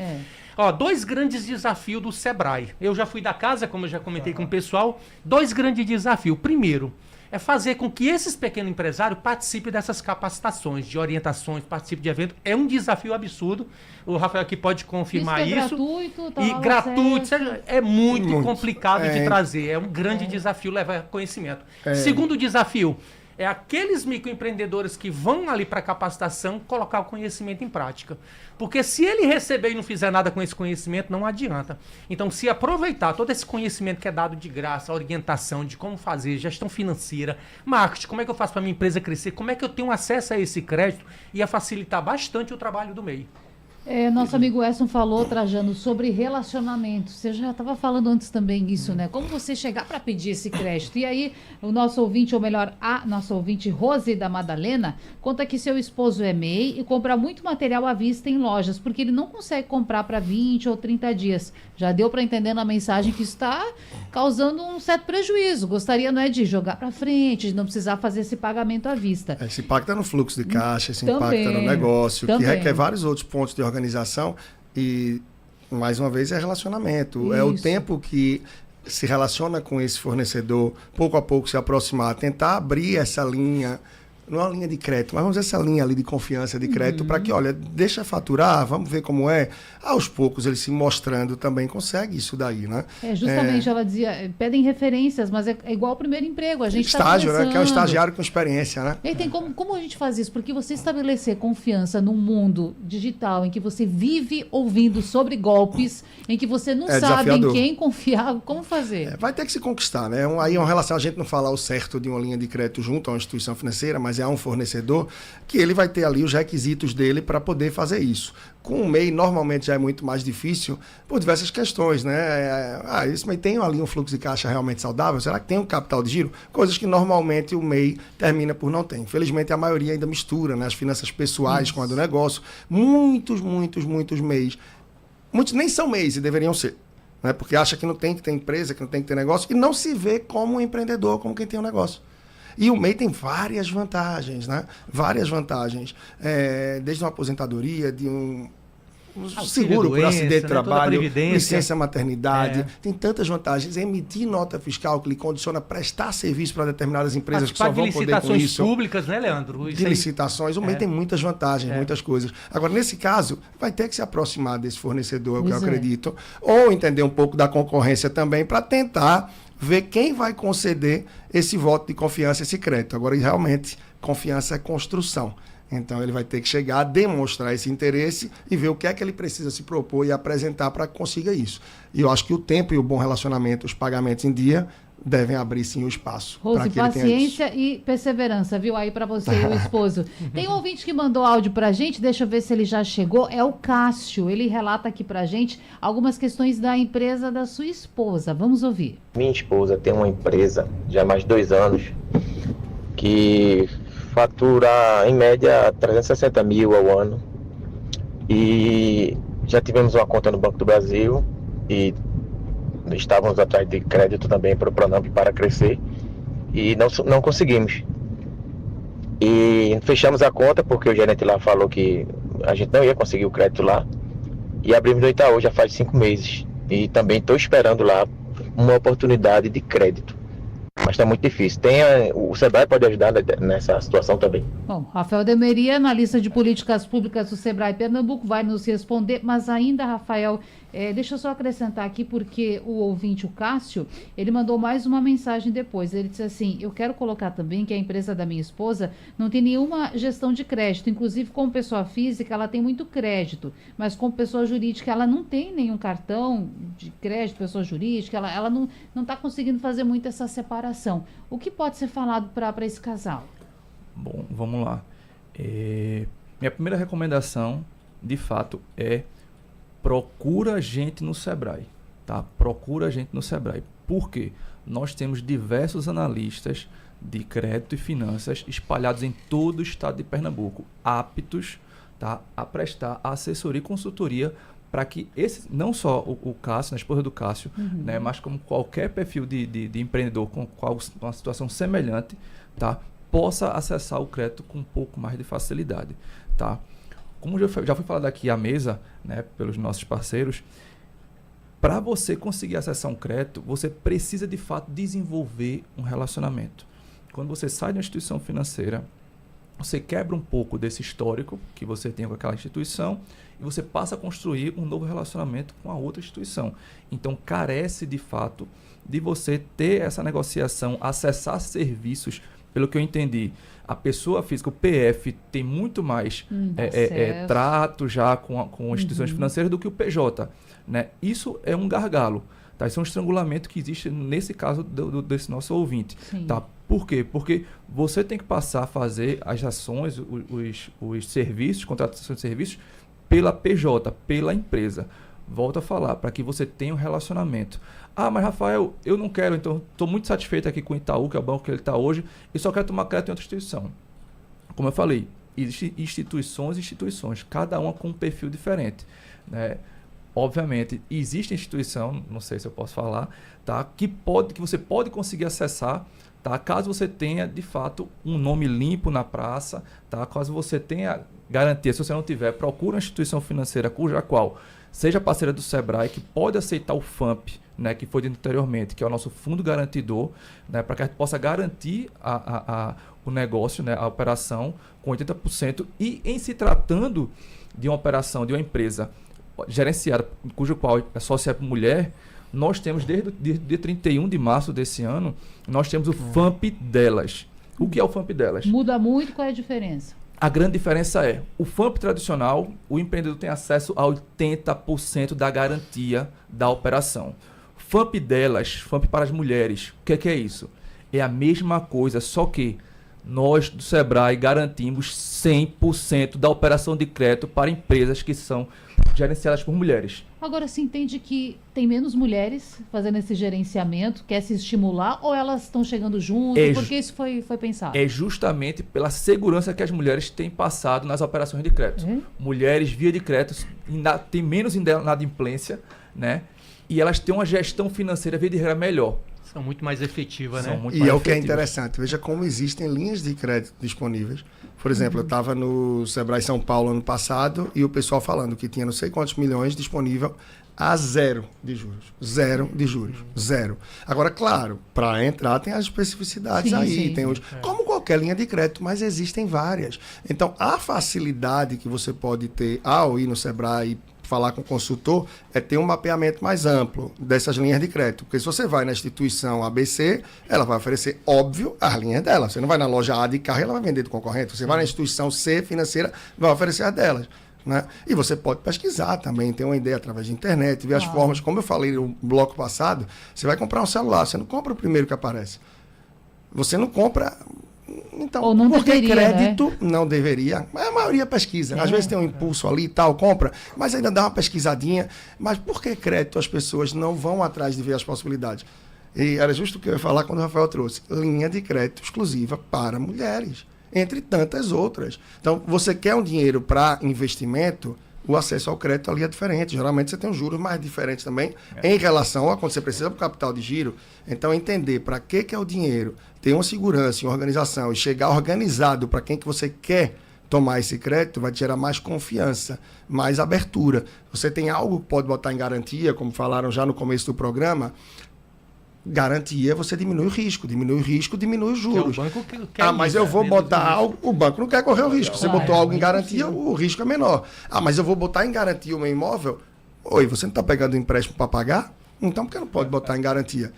Ó, 2 grandes desafios do Sebrae. Eu já fui da casa, como eu já comentei com o pessoal, 2 grandes desafios. Primeiro, é fazer com que esses pequenos empresários participem dessas capacitações, de orientações, participem de eventos. É um desafio absurdo. O Rafael aqui pode confirmar isso. Gratuito, e gratuito, é muito complicado de trazer. É um grande desafio levar conhecimento. Segundo desafio, é aqueles microempreendedores que vão ali para capacitação colocar o conhecimento em prática. Porque se ele receber e não fizer nada com esse conhecimento, não adianta. Então, se aproveitar todo esse conhecimento que é dado de graça, a orientação de como fazer, gestão financeira, marketing, como é que eu faço para minha empresa crescer, como é que eu tenho acesso a esse crédito, ia facilitar bastante o trabalho do MEI. Nosso amigo Edson falou, Trajano, sobre relacionamento. Você já estava falando antes também isso, né? Como você chegar para pedir esse crédito. E aí, o nosso ouvinte, ou melhor, a nossa ouvinte, Rose da Madalena, conta que seu esposo é MEI e compra muito material à vista em lojas, porque ele não consegue comprar para 20 ou 30 dias. Já deu para entender na mensagem que isso está causando um certo prejuízo. Gostaria, não é, de jogar para frente, de não precisar fazer esse pagamento à vista. Esse impacta no fluxo de caixa, esse impacta no negócio, que requer vários outros pontos de organização e, mais uma vez, é relacionamento. Isso. É o tempo que se relaciona com esse fornecedor, pouco a pouco se aproximar, tentar abrir essa linha, não é uma linha de crédito, mas vamos dizer essa linha ali de confiança de crédito para que, olha, deixa faturar, vamos ver como é. Aos poucos ele se mostrando também consegue isso daí, né? Justamente, ela dizia, pedem referências, mas é igual ao primeiro emprego, a gente estágio, né? Que é um estagiário com experiência, né? E tem como a gente faz isso? Porque você estabelecer confiança num mundo digital em que você vive ouvindo sobre golpes, em que você não sabe em quem confiar, como fazer? Vai ter que se conquistar, né? Aí é uma relação, a gente não fala o certo de uma linha de crédito junto a uma instituição financeira, mas é um fornecedor que ele vai ter ali os requisitos dele para poder fazer isso. Com o MEI, normalmente já é muito mais difícil por diversas questões, né? Esse MEI tem ali um fluxo de caixa realmente saudável? Será que tem um capital de giro? Coisas que normalmente o MEI termina por não ter. Infelizmente, a maioria ainda mistura, né, as finanças pessoais com a do negócio. Muitos MEIs, muitos nem são MEIs e deveriam ser, né? Porque acha que não tem que ter empresa, que não tem que ter negócio e não se vê como um empreendedor, como quem tem um negócio. E o MEI tem várias vantagens, né? Várias vantagens. Desde uma aposentadoria, de um seguro por acidente de trabalho, licença maternidade. Tem tantas vantagens. Emitir nota fiscal que lhe condiciona a prestar serviço para determinadas empresas que só vão poder com isso. Licitações públicas, né, Leandro? De licitações. O MEI tem muitas vantagens, muitas coisas. Agora, nesse caso, vai ter que se aproximar desse fornecedor, é o que eu acredito. Ou entender um pouco da concorrência também para tentar ver quem vai conceder esse voto de confiança, esse crédito. Agora, realmente, confiança é construção. Então, ele vai ter que chegar, demonstrar esse interesse e ver o que é que ele precisa se propor e apresentar para que consiga isso. E eu acho que o tempo e o bom relacionamento, os pagamentos em dia, devem abrir sim o espaço. Rose, paciência e perseverança, viu? Aí para você e o esposo. Tem um ouvinte que mandou áudio pra gente, deixa eu ver se ele já chegou. É o Cássio. Ele relata aqui pra gente algumas questões da empresa da sua esposa. Vamos ouvir. Minha esposa tem uma empresa já há mais de 2 anos que fatura em média 360 mil ao ano. E já tivemos uma conta no Banco do Brasil e estávamos atrás de crédito também para o Pronamp para crescer e não conseguimos. E fechamos a conta porque o gerente lá falou que a gente não ia conseguir o crédito lá e abrimos no Itaú já faz 5 meses. E também estou esperando lá uma oportunidade de crédito. Mas está muito difícil. O Sebrae pode ajudar nessa situação também. Bom, Rafael Demery, analista de políticas públicas do Sebrae Pernambuco, vai nos responder, mas ainda, Rafael, deixa eu só acrescentar aqui, porque o ouvinte, o Cássio, ele mandou mais uma mensagem depois. Ele disse assim: eu quero colocar também que a empresa da minha esposa não tem nenhuma gestão de crédito, inclusive como pessoa física ela tem muito crédito, mas como pessoa jurídica ela não tem nenhum cartão de crédito, pessoa jurídica, ela não está conseguindo fazer muito essa separação. O que pode ser falado para esse casal? Bom, vamos lá. Minha primeira recomendação, de fato, é procura a gente no Sebrae, tá? Procura a gente no Sebrae. Por quê? Nós temos diversos analistas de crédito e finanças espalhados em todo o estado de Pernambuco, aptos, tá, a prestar assessoria e consultoria para que não só o Cássio, a esposa do Cássio, né, mas como qualquer perfil de empreendedor com uma situação semelhante, tá, possa acessar o crédito com um pouco mais de facilidade. Tá? Como já foi falado aqui à mesa, né, pelos nossos parceiros, para você conseguir acessar um crédito, você precisa de fato desenvolver um relacionamento. Quando você sai de uma instituição financeira, você quebra um pouco desse histórico que você tem com aquela instituição e você passa a construir um novo relacionamento com a outra instituição. Então, carece de fato de você ter essa negociação, acessar serviços. Pelo que eu entendi, a pessoa física, o PF, tem muito mais trato já com instituições financeiras do que o PJ. Né? Isso é um gargalo. Tá? Isso é um estrangulamento que existe nesse caso desse nosso ouvinte. Tá? Por quê? Porque você tem que passar a fazer as ações, os serviços, contratação de serviços, pela PJ, pela empresa. Volto a falar, para que você tenha um relacionamento. Ah, mas Rafael, eu não quero, então estou muito satisfeito aqui com o Itaú, que é o banco que ele está hoje, e só quero tomar crédito em outra instituição. Como eu falei, existem instituições, cada uma com um perfil diferente. Né? Obviamente, existe instituição, não sei se eu posso falar, tá, que você pode conseguir acessar, tá, caso você tenha, de fato, um nome limpo na praça, tá, caso você tenha garantia. Se você não tiver, procura uma instituição financeira cuja qual seja parceira do Sebrae, que pode aceitar o FAMP, né, que foi dito anteriormente, que é o nosso fundo garantidor, né, para que a gente possa garantir o negócio, né, a operação com 80%. E em se tratando de uma operação, de uma empresa gerenciada, cujo qual é sócia mulher, nós temos desde o dia 31 de março desse ano, nós temos o FAMP delas. O que é o FAMP delas? Muda muito, qual é a diferença? A grande diferença é, o FAMP tradicional, o empreendedor tem acesso a 80% da garantia da operação. FAMP delas, FAMP para as mulheres, o que é isso? É a mesma coisa, só que nós do Sebrae garantimos 100% da operação de crédito para empresas que são gerenciadas por mulheres. Agora, se entende que tem menos mulheres fazendo esse gerenciamento, quer se estimular, ou elas estão chegando junto? Porque isso foi pensado? É justamente pela segurança que as mulheres têm passado nas operações de crédito. Mulheres, via de crédito, têm menos inadimplência, né? E elas têm uma gestão financeira, via de regra, melhor. São muito mais efetivas, né? E é o que é interessante. Veja como existem linhas de crédito disponíveis. Por exemplo, eu estava no Sebrae São Paulo ano passado e o pessoal falando que tinha não sei quantos milhões disponível a 0 de juros. 0 de juros. 0. Agora, claro, para entrar tem as especificidades aí. Tem como qualquer linha de crédito, mas existem várias. Então, a facilidade que você pode ter ao ir no Sebrae e falar com o consultor é ter um mapeamento mais amplo dessas linhas de crédito. Porque se você vai na instituição ABC, ela vai oferecer, óbvio, as linhas dela. Você não vai na loja A de carro e ela vai vender do concorrente. Você vai na instituição C financeira, vai oferecer as delas. Né? E você pode pesquisar também, ter uma ideia através de internet, ver as formas, como eu falei no bloco passado, você vai comprar um celular, você não compra o primeiro que aparece. Você não compra... Então, ou não porque deveria, crédito né? não deveria. A maioria pesquisa. Às vezes tem um impulso ali e tal, compra, mas ainda dá uma pesquisadinha. Mas por que crédito as pessoas não vão atrás de ver as possibilidades? E era justo o que eu ia falar quando o Rafael trouxe. Linha de crédito exclusiva para mulheres, entre tantas outras. Então, você quer um dinheiro para investimento, o acesso ao crédito ali é diferente. Geralmente você tem um juros mais diferentes também em relação a quando você precisa para o capital de giro. Então, entender para que é o dinheiro, ter uma segurança, uma organização e chegar organizado para quem que você quer tomar esse crédito vai te gerar mais confiança, mais abertura. Você tem algo que pode botar em garantia, como falaram já no começo do programa. Garantia, você diminui o risco, diminui os juros. O banco quer mas eu vou botar algo, o banco não quer correr o risco. Você botou algo em garantia, o risco é menor. Mas eu vou botar em garantia o meu imóvel? Oi, você não está pegando empréstimo para pagar? Então, por que não pode botar em garantia?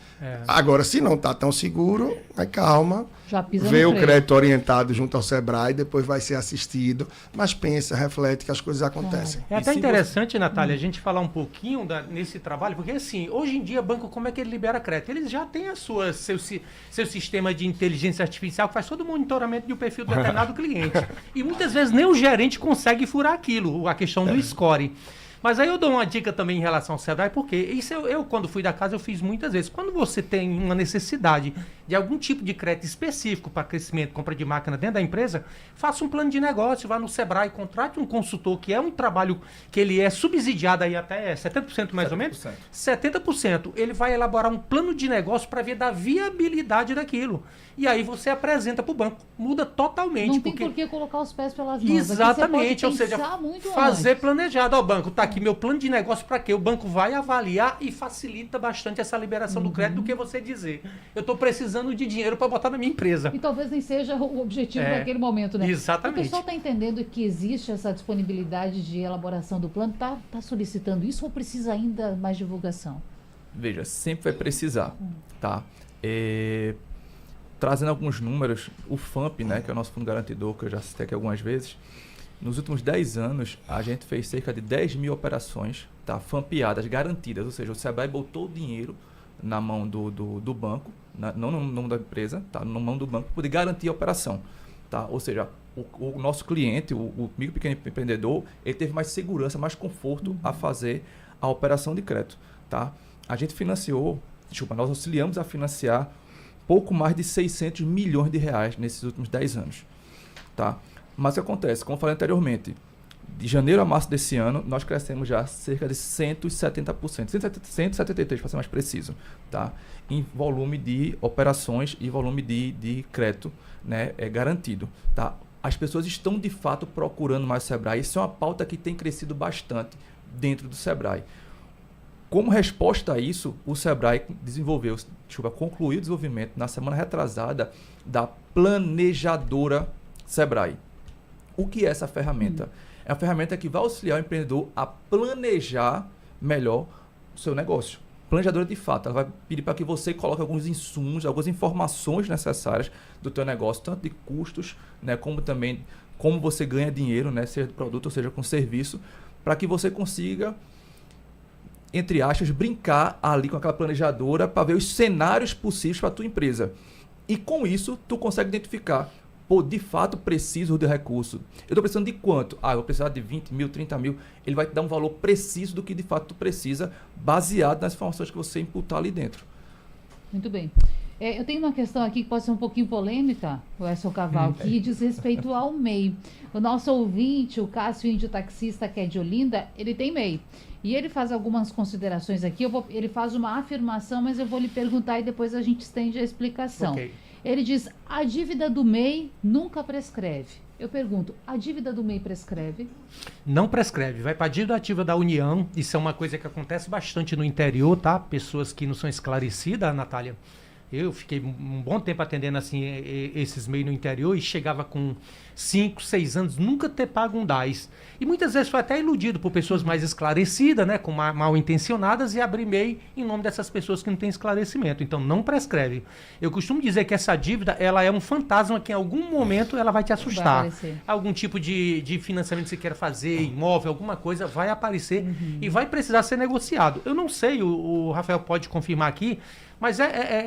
Agora, se não está tão seguro, vai calma. Vê o crédito orientado junto ao Sebrae, depois vai ser assistido. Mas pensa, reflete que as coisas acontecem. É até interessante, Natália, a gente falar um pouquinho nesse trabalho, porque assim, hoje em dia, banco, como é que ele libera crédito? Eles já têm seu sistema de inteligência artificial que faz todo o monitoramento de um perfil de determinado cliente. E muitas vezes nem o gerente consegue furar aquilo, a questão do score. Mas aí eu dou uma dica também em relação ao Sebrae, porque isso eu quando fui da casa, eu fiz muitas vezes. Quando você tem uma necessidade de algum tipo de crédito específico para crescimento, compra de máquina dentro da empresa, faça um plano de negócio, vá no Sebrae, contrate um consultor, que é um trabalho que ele é subsidiado aí até 70% mais 70%. Ou menos? 70%. Ele vai elaborar um plano de negócio para ver da viabilidade daquilo. E aí você apresenta para o banco. Muda totalmente. Não tem por que colocar os pés pelas mãos. Exatamente. Ou seja, fazer antes. Planejado. Ó, banco, tá aqui meu plano de negócio para quê? O banco vai avaliar e facilita bastante essa liberação do crédito do que você dizer. Eu estou precisando de dinheiro para botar na minha empresa. E talvez nem seja o objetivo naquele momento, né? Exatamente. O pessoal está entendendo que existe essa disponibilidade de elaboração do plano? Tá solicitando isso ou precisa ainda mais divulgação? Veja, sempre vai precisar, tá? Trazendo alguns números, o FAMP, né, que é o nosso fundo garantidor, que eu já citei aqui algumas vezes, nos últimos 10 anos, a gente fez cerca de 10 mil operações, tá, FAMPeadas, garantidas, ou seja, o Sebrae botou o dinheiro na mão do banco, não no nome da empresa, tá, na mão do banco, para poder garantir a operação. Tá? Ou seja, o nosso cliente, o micro e pequeno empreendedor, ele teve mais segurança, mais conforto a fazer a operação de crédito. Tá? A gente nós auxiliamos a financiar pouco mais de 600 milhões de reais nesses últimos 10 anos. Tá? Mas o que acontece? Como eu falei anteriormente, de janeiro a março desse ano, nós crescemos já cerca de 170%, 173% para ser mais preciso, tá? Em volume de operações e volume de crédito, né, garantido. Tá? As pessoas estão de fato procurando mais o Sebrae. Isso é uma pauta que tem crescido bastante dentro do Sebrae. Como resposta a isso, o Sebrae concluiu o desenvolvimento na semana retrasada da planejadora Sebrae. O que é essa ferramenta? É uma ferramenta que vai auxiliar o empreendedor a planejar melhor o seu negócio. Planejadora de fato, ela vai pedir para que você coloque alguns insumos, algumas informações necessárias do teu negócio, tanto de custos, né, como também como você ganha dinheiro, né, seja do produto ou seja com serviço, para que você consiga, entre aspas, brincar ali com aquela planejadora para ver os cenários possíveis para a tua empresa. E com isso, tu consegue identificar, de fato preciso de recurso. Eu estou precisando de quanto? Eu vou precisar de 20 mil, 30 mil. Ele vai te dar um valor preciso do que de fato tu precisa, baseado nas informações que você imputar ali dentro. Muito bem. Eu tenho uma questão aqui que pode ser um pouquinho polêmica, o Edson Caval, que diz respeito ao MEI. O nosso ouvinte, o Cássio Índio Taxista, que é de Olinda, ele tem MEI. E ele faz algumas considerações aqui. Ele faz uma afirmação, mas eu vou lhe perguntar e depois a gente estende a explicação. Okay. Ele diz, a dívida do MEI nunca prescreve. Eu pergunto, a dívida do MEI prescreve? Não prescreve, vai para a dívida ativa da União. Isso é uma coisa que acontece bastante no interior, tá? Pessoas que não são esclarecidas, Natália. Eu fiquei um bom tempo atendendo assim esses MEI no interior e chegava com 5, 6 anos, nunca ter pago um DAS. E muitas vezes foi até iludido por pessoas mais esclarecidas, né, com mal intencionadas, e abrir MEI em nome dessas pessoas que não têm esclarecimento. Então não prescreve. Eu costumo dizer que essa dívida, ela é um fantasma que em algum momento ela vai te assustar. Algum tipo de financiamento que você quer fazer, imóvel, alguma coisa, vai aparecer e vai precisar ser negociado. Eu não sei, o Rafael pode confirmar aqui, mas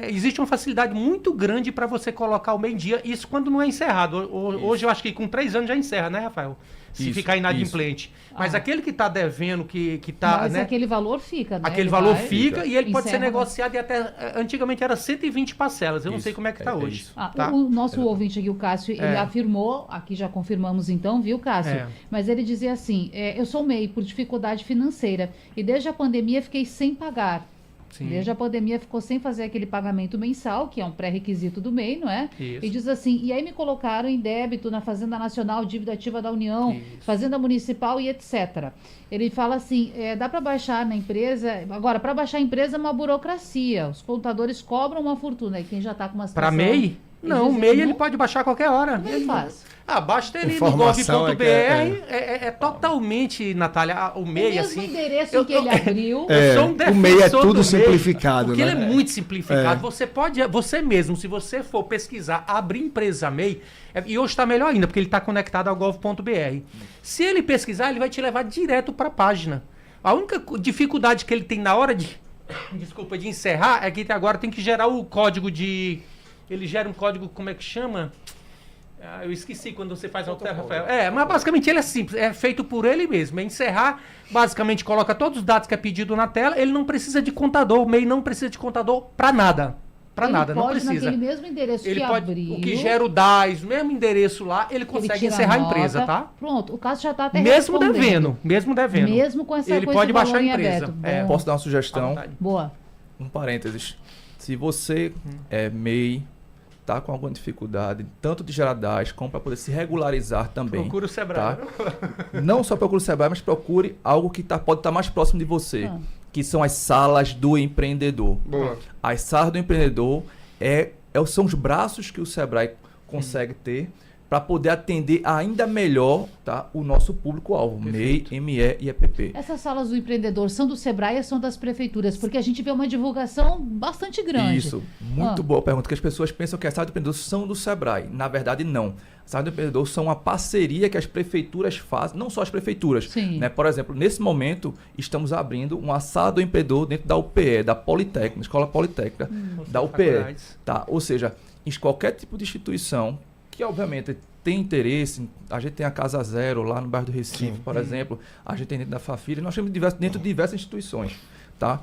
existe uma facilidade muito grande para você colocar o MEI em dia, isso quando não é encerrado. Hoje eu acho que com 3 anos já encerra, né, Rafael? Se ficar inadimplente. Mas aquele que está devendo, que está... Mas né, aquele valor fica, né? Aquele valor fica e ele pode ser negociado e até... Antigamente era 120 parcelas. Eu não sei como é que está hoje. Tá? O nosso ouvinte aqui, o Cássio, ele afirmou, aqui já confirmamos então, viu, Cássio? Mas ele dizia assim, eu sou MEI por dificuldade financeira e desde a pandemia fiquei sem pagar. Sim. Desde a pandemia ficou sem fazer aquele pagamento mensal, que é um pré-requisito do MEI, não é? Isso. E diz assim, e aí me colocaram em débito na Fazenda Nacional, dívida ativa da União, Fazenda Municipal e etc. Ele fala assim, dá para baixar na empresa... Agora, para baixar a empresa é uma burocracia. Os contadores cobram uma fortuna. E quem já está com uma situação... Para MEI? Não, o MEI ele pode baixar a qualquer hora. Como ele faz? Basta ele no gov.br, é totalmente, Natália, o MEI, assim... O mesmo endereço que ele abriu... Eu sou um defensor o MEI é tudo simplificado, porque né? ele é muito simplificado. Você mesmo, se você for pesquisar, abrir empresa MEI, e hoje está melhor ainda, porque ele está conectado ao gov.br. Se ele pesquisar, ele vai te levar direto para a página. A única dificuldade que ele tem na hora de encerrar, é que agora tem que gerar o código de... Ele gera um código, como é que chama? Eu esqueci quando você faz o Rafael. Mas basicamente ele é simples, é feito por ele mesmo. É encerrar, basicamente coloca todos os dados que é pedido na tela, ele não precisa de contador, o MEI não precisa de contador para nada. Para nada, não precisa. Naquele mesmo endereço ele que pode, abriu... O que gera o DAS, o mesmo endereço lá, ele consegue encerrar a empresa, tá? Pronto, o caso já está até mesmo devendo. Mesmo com essa ele pode baixar a empresa. Posso dar uma sugestão? Boa. Um parênteses. Se você é MEI, tá com alguma dificuldade, tanto de gerar DAS, como para poder se regularizar também. Procure o Sebrae. Tá? Não só procure o Sebrae, mas procure algo que pode estar mais próximo de você, que são as salas do empreendedor. Boa. As salas do empreendedor são os braços que o Sebrae consegue ter para poder atender ainda melhor, tá, o nosso público-alvo, MEI, ME e EPP. Essas salas do empreendedor são do Sebrae ou são das prefeituras? Porque a gente vê uma divulgação bastante grande. Isso, muito boa pergunta, que as pessoas pensam que as salas do empreendedor são do Sebrae. Na verdade, não. As salas do empreendedor são uma parceria que as prefeituras fazem, não só as prefeituras. Né? Por exemplo, nesse momento, estamos abrindo uma sala do empreendedor dentro da UPE, da Politécnica, Escola Politécnica, da UPE. Tá? Ou seja, em qualquer tipo de instituição que obviamente tem interesse, a gente tem a Casa Zero lá no bairro do Recife, por exemplo, a gente tem dentro da Fafira, nós temos dentro de diversas instituições, tá?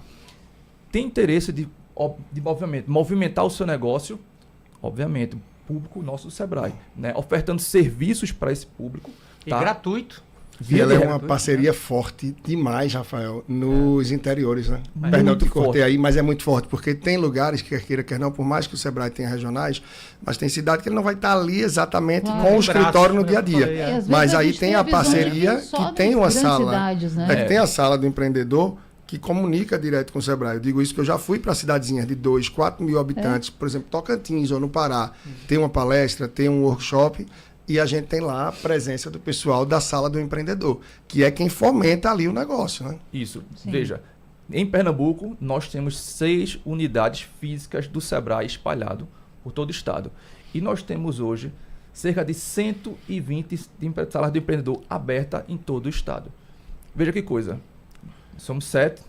Tem interesse de obviamente, movimentar o seu negócio, obviamente, público nosso do Sebrae, né? Ofertando serviços para esse público. Tá? E gratuito. E ela é uma parceria forte demais, Rafael, nos interiores, né? Perdão, te cortei aí, mas é muito forte, porque tem lugares, quer queira, quer não, por mais que o Sebrae tenha regionais, mas tem cidade que ele não vai estar ali exatamente com o escritório no dia a dia. Mas aí tem a parceria que tem uma sala, que tem a sala do empreendedor que comunica direto com o Sebrae. Eu digo isso porque eu já fui para cidadezinhas de 2, 4 mil habitantes, por exemplo, Tocantins ou no Pará, tem uma palestra, tem um workshop, e a gente tem lá a presença do pessoal da sala do empreendedor, que é quem fomenta ali o negócio, né? Isso. Sim. Veja, em Pernambuco, nós temos 6 unidades físicas do Sebrae espalhado por todo o estado. E nós temos hoje cerca de 120 salas do empreendedor abertas em todo o estado. Veja que coisa. Somos 6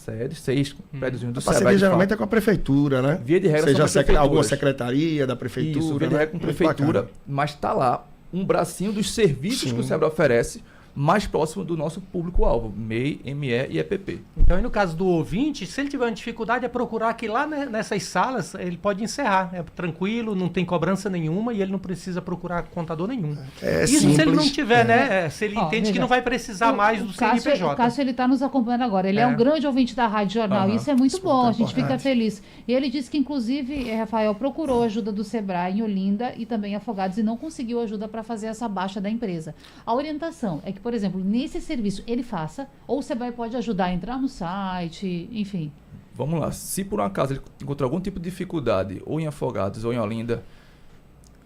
prédios do Sebrae. A parceria geralmente é com a prefeitura, né? Via de regra alguma secretaria da prefeitura. Isso, via de regra com a prefeitura, mas está lá um bracinho dos serviços que o Sebrae oferece mais próximo do nosso público-alvo, MEI, ME e EPP. Então, e no caso do ouvinte, se ele tiver uma dificuldade, é procurar que lá nessas salas ele pode encerrar. É tranquilo, não tem cobrança nenhuma e ele não precisa procurar contador nenhum. Isso simples, se ele não tiver, né? Se ele entende que não vai precisar mais do CNPJ. O Cássio, ele está nos acompanhando agora. Ele é um grande ouvinte da Rádio Jornal. Isso é muito bom, a gente fica feliz. E ele disse que, inclusive, Rafael procurou ajuda do Sebrae em Olinda e também Afogados e não conseguiu ajuda para fazer essa baixa da empresa. A orientação é que, por exemplo, nesse serviço ele faça, ou o Sebrae pode ajudar a entrar no site, enfim. Vamos lá. Se por um acaso ele encontrou algum tipo de dificuldade, ou em Afogados ou em Olinda,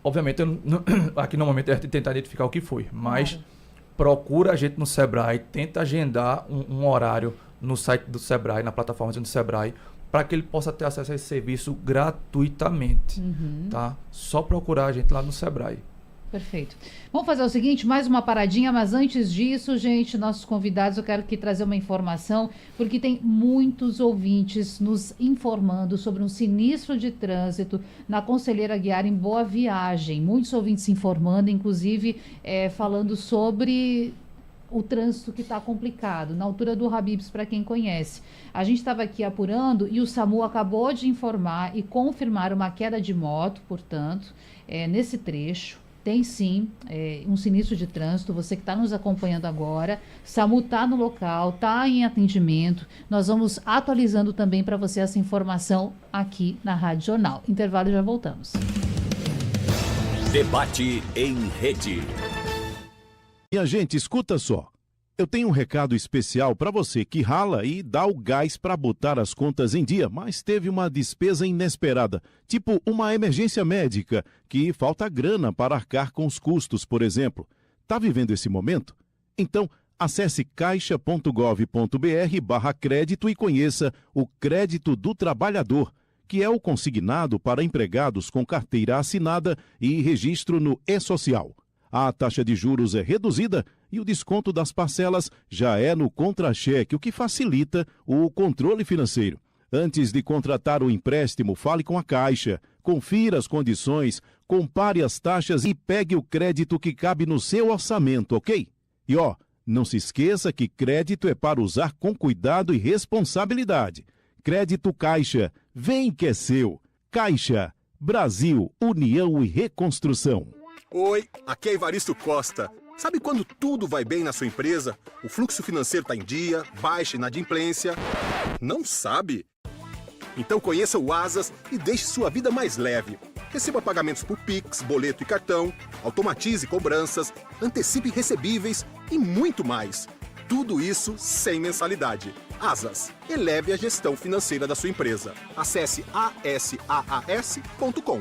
Obviamente, aqui no momento eu ia tentar identificar o que foi, mas procura a gente no Sebrae, tenta agendar um horário no site do Sebrae, na plataforma do Sebrae, para que ele possa ter acesso a esse serviço gratuitamente, tá? Só procurar a gente lá no Sebrae. Perfeito. Vamos fazer o seguinte, mais uma paradinha, mas antes disso, gente, nossos convidados, eu quero aqui trazer uma informação, porque tem muitos ouvintes nos informando sobre um sinistro de trânsito na Conselheira Aguiar, em Boa Viagem. Muitos ouvintes se informando, inclusive falando sobre o trânsito que está complicado, na altura do Habib's, para quem conhece. A gente estava aqui apurando e o SAMU acabou de informar e confirmar uma queda de moto, portanto, nesse trecho. Tem sim um sinistro de trânsito, você que está nos acompanhando agora, SAMU está no local, está em atendimento, nós vamos atualizando também para você essa informação aqui na Rádio Jornal. Intervalo e já voltamos. Debate em rede. Minha gente, escuta só. Eu tenho um recado especial para você que rala e dá o gás para botar as contas em dia, mas teve uma despesa inesperada, tipo uma emergência médica, que falta grana para arcar com os custos, por exemplo. Tá vivendo esse momento? Então, acesse caixa.gov.br/crédito e conheça o Crédito do Trabalhador, que é o consignado para empregados com carteira assinada e registro no E-Social. A taxa de juros é reduzida e o desconto das parcelas já é no contra-cheque, o que facilita o controle financeiro. Antes de contratar o empréstimo, fale com a Caixa, confira as condições, compare as taxas e pegue o crédito que cabe no seu orçamento, ok? E não se esqueça que crédito é para usar com cuidado e responsabilidade. Crédito Caixa, vem que é seu. Caixa, Brasil, União e Reconstrução. Oi, aqui é Evaristo Costa. Sabe quando tudo vai bem na sua empresa? O fluxo financeiro está em dia, baixa inadimplência? Não sabe? Então conheça o Asas e deixe sua vida mais leve. Receba pagamentos por Pix, boleto e cartão, automatize cobranças, antecipe recebíveis e muito mais. Tudo isso sem mensalidade. Asas, eleve a gestão financeira da sua empresa. Acesse asaas.com.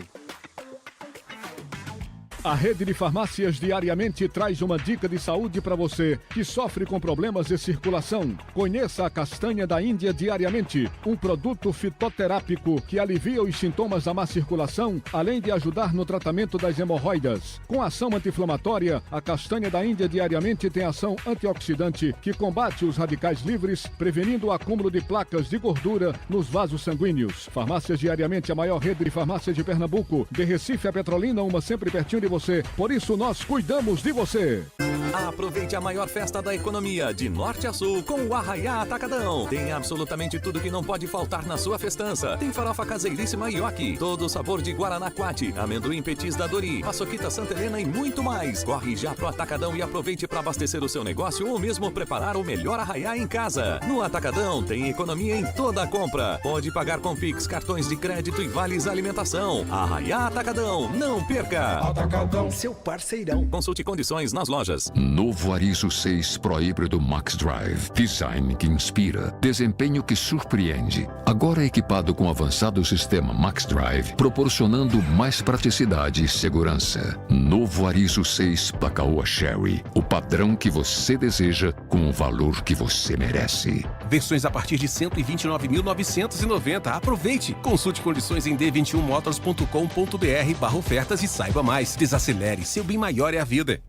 A rede de farmácias Diariamente traz uma dica de saúde para você que sofre com problemas de circulação. Conheça a castanha da Índia Diariamente, um produto fitoterápico que alivia os sintomas da má circulação, além de ajudar no tratamento das hemorroidas. Com ação anti-inflamatória, a castanha da Índia Diariamente tem ação antioxidante que combate os radicais livres, prevenindo o acúmulo de placas de gordura nos vasos sanguíneos. Farmácias Diariamente, a maior rede de farmácias de Pernambuco. De Recife a Petrolina, uma sempre pertinho de você. Por isso, nós cuidamos de você. Aproveite a maior festa da economia, de norte a sul, com o Arraiá Atacadão. Tem absolutamente tudo que não pode faltar na sua festança. Tem farofa caseiríssima Ioki, todo o sabor de Guaranaquate, amendoim petis da Dori, paçoquita Santa Helena e muito mais. Corre já pro Atacadão e aproveite para abastecer o seu negócio ou mesmo preparar o melhor Arraiá em casa. No Atacadão tem economia em toda a compra. Pode pagar com Pix, cartões de crédito e vales alimentação. Arraiá Atacadão, não perca! Atacadão, seu parceirão. Consulte condições nas lojas. Novo Arizo 6 Pro Híbrido Max Drive. Design que inspira, desempenho que surpreende. Agora equipado com avançado sistema Max Drive, proporcionando mais praticidade e segurança. Novo Arizo 6 Pacaoa Sherry. O padrão que você deseja com o valor que você merece. Versões a partir de R$ 129.990. Aproveite! Consulte condições em d21motors.com.br/ofertas e saiba mais. Desacelere, seu bem maior é a vida.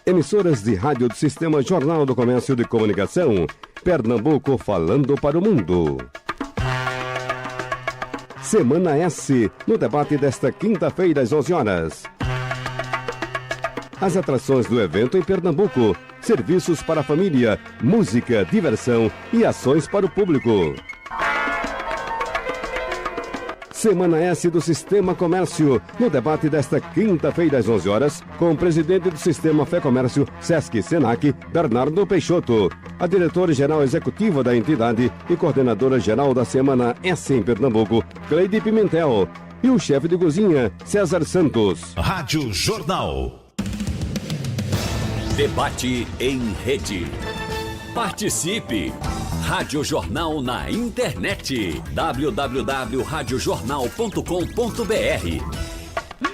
Emissoras de rádio do Sistema Jornal do Comércio de Comunicação. Pernambuco falando para o mundo. Semana S, no debate desta quinta-feira às 11 horas. As atrações do evento em Pernambuco. Serviços para a família, música, diversão e ações para o público. Semana S do Sistema Comércio, no debate desta quinta-feira às 11 horas, com o presidente do Sistema Fé Comércio, Sesc Senac, Bernardo Peixoto, a diretora-geral executiva da entidade e coordenadora-geral da Semana S em Pernambuco, Cleide Pimentel, e o chefe de cozinha, César Santos. Rádio Jornal. Debate em rede. Participe! Rádio Jornal na internet. www.radiojornal.com.br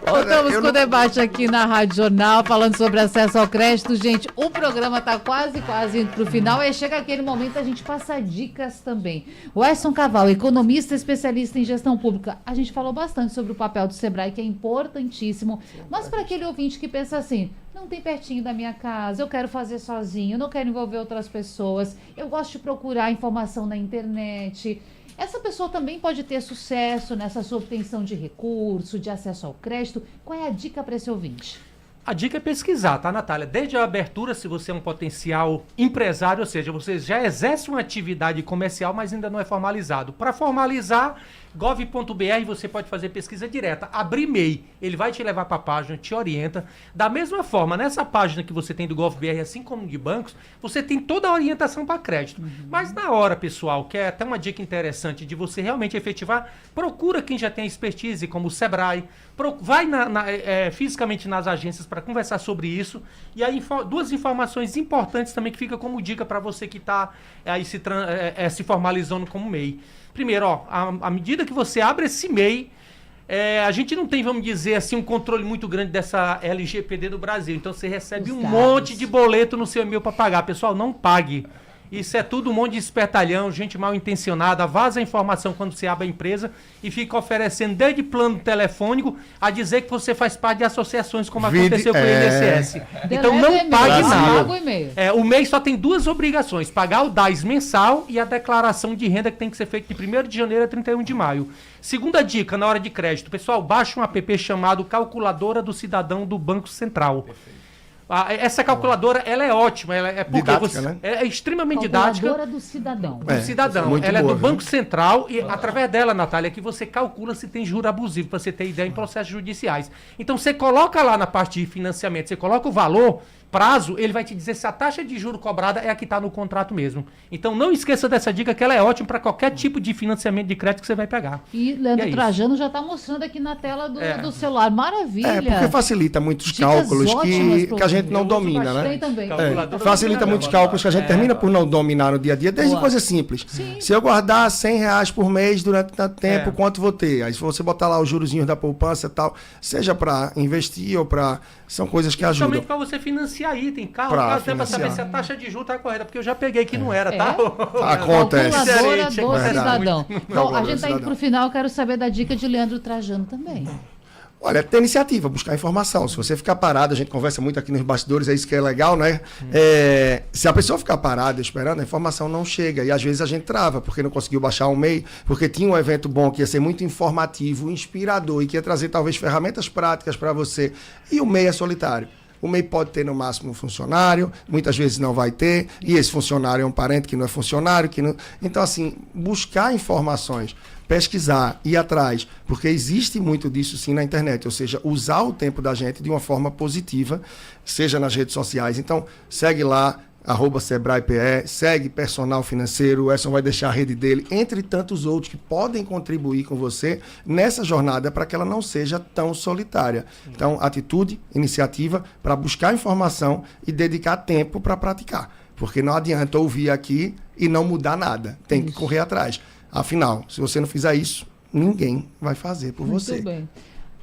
Voltamos com o debate aqui na Rádio Jornal, falando sobre acesso ao crédito. Gente, o programa está quase indo para o final e chega aquele momento a gente passa dicas também. O Edson Caval, economista especialista em gestão pública, a gente falou bastante sobre o papel do Sebrae, que é importantíssimo, mas para aquele ouvinte que pensa assim, não tem pertinho da minha casa, eu quero fazer sozinho, eu não quero envolver outras pessoas, eu gosto de procurar informação na internet. Essa pessoa também pode ter sucesso nessa sua obtenção de recurso, de acesso ao crédito. Qual é a dica para esse ouvinte? A dica é pesquisar, tá, Natália? Desde a abertura, se você é um potencial empresário, ou seja, você já exerce uma atividade comercial, mas ainda não é formalizado. Para formalizar, gov.br, você pode fazer pesquisa direta. Abrir MEI, ele vai te levar para a página, te orienta. Da mesma forma, nessa página que você tem do gov.br, assim como de bancos, você tem toda a orientação para crédito. Mas na hora, pessoal, que é até uma dica interessante de você realmente efetivar, procura quem já tem expertise, como o Sebrae, vai fisicamente nas agências para conversar sobre isso. E aí, duas informações importantes também que fica como dica para você que está aí se formalizando como MEI. Primeiro, à medida que você abre esse MEI, a gente não tem, vamos dizer assim, um controle muito grande dessa LGPD do Brasil. Então você recebe monte de boleto no seu e-mail para pagar. Pessoal, não pague. Isso é tudo um monte de espertalhão, gente mal intencionada, vaza a informação quando você abre a empresa e fica oferecendo desde plano telefônico a dizer que você faz parte de associações como aconteceu com o INSS. Então não pague nada. O MEI só tem duas obrigações, pagar o DAS mensal e a declaração de renda que tem que ser feita de 1º de janeiro a 31 de maio. Segunda dica, na hora de crédito, pessoal, baixa um app chamado Calculadora do Cidadão do Banco Central. Perfeito. Essa calculadora, ela é ótima, ela é porque didática, né? É extremamente didática. Calculadora do cidadão. Do cidadão. Ela boa, é do Banco Central e através dela, Natália, que você calcula se tem juro abusivo, para você ter ideia, em processos judiciais. Então você coloca lá na parte de financiamento, você coloca o valor, prazo, ele vai te dizer se a taxa de juro cobrada é a que está no contrato mesmo. Então não esqueça dessa dica, que ela é ótima para qualquer tipo de financiamento de crédito que você vai pegar. E Leandro Trajano já está mostrando aqui na tela do celular. Maravilha! Porque facilita muitos cálculos que a gente não domina, né? Tem também. Facilita muitos cálculos que a gente termina por não dominar no dia a dia, desde coisas simples. Sim. Se eu guardar R$100 por mês durante tanto tempo, quanto vou ter? Aí se você botar lá os jurozinhos da poupança e tal, seja para investir ou para... São coisas que ajudam. Principalmente para você financiar item, carro, até para saber se a taxa de juros está correta, porque eu já peguei que não era, tá? Acontece. Calculadora do cidadão. Bom, a gente está indo para o final, eu quero saber da dica de Leandro Trajano também. Olha, ter iniciativa, buscar informação. Se você ficar parado, a gente conversa muito aqui nos bastidores, é isso que é legal, né? Se a pessoa ficar parada esperando, a informação não chega. E às vezes a gente trava, porque não conseguiu baixar um MEI, porque tinha um evento bom que ia ser muito informativo, inspirador e que ia trazer talvez ferramentas práticas para você. E o MEI é solitário. O MEI pode ter no máximo um funcionário, muitas vezes não vai ter, e esse funcionário é um parente que não é funcionário. Então, assim, buscar informações, pesquisar, ir atrás, porque existe muito disso sim na internet, ou seja, usar o tempo da gente de uma forma positiva, seja nas redes sociais. Então, segue lá, @SebraePE, segue Personal Financeiro, o Edson vai deixar a rede dele, entre tantos outros que podem contribuir com você nessa jornada para que ela não seja tão solitária. Então, atitude, iniciativa para buscar informação e dedicar tempo para praticar, porque não adianta ouvir aqui e não mudar nada, tem que correr atrás. Afinal, se você não fizer isso, ninguém vai fazer por você. Muito bem.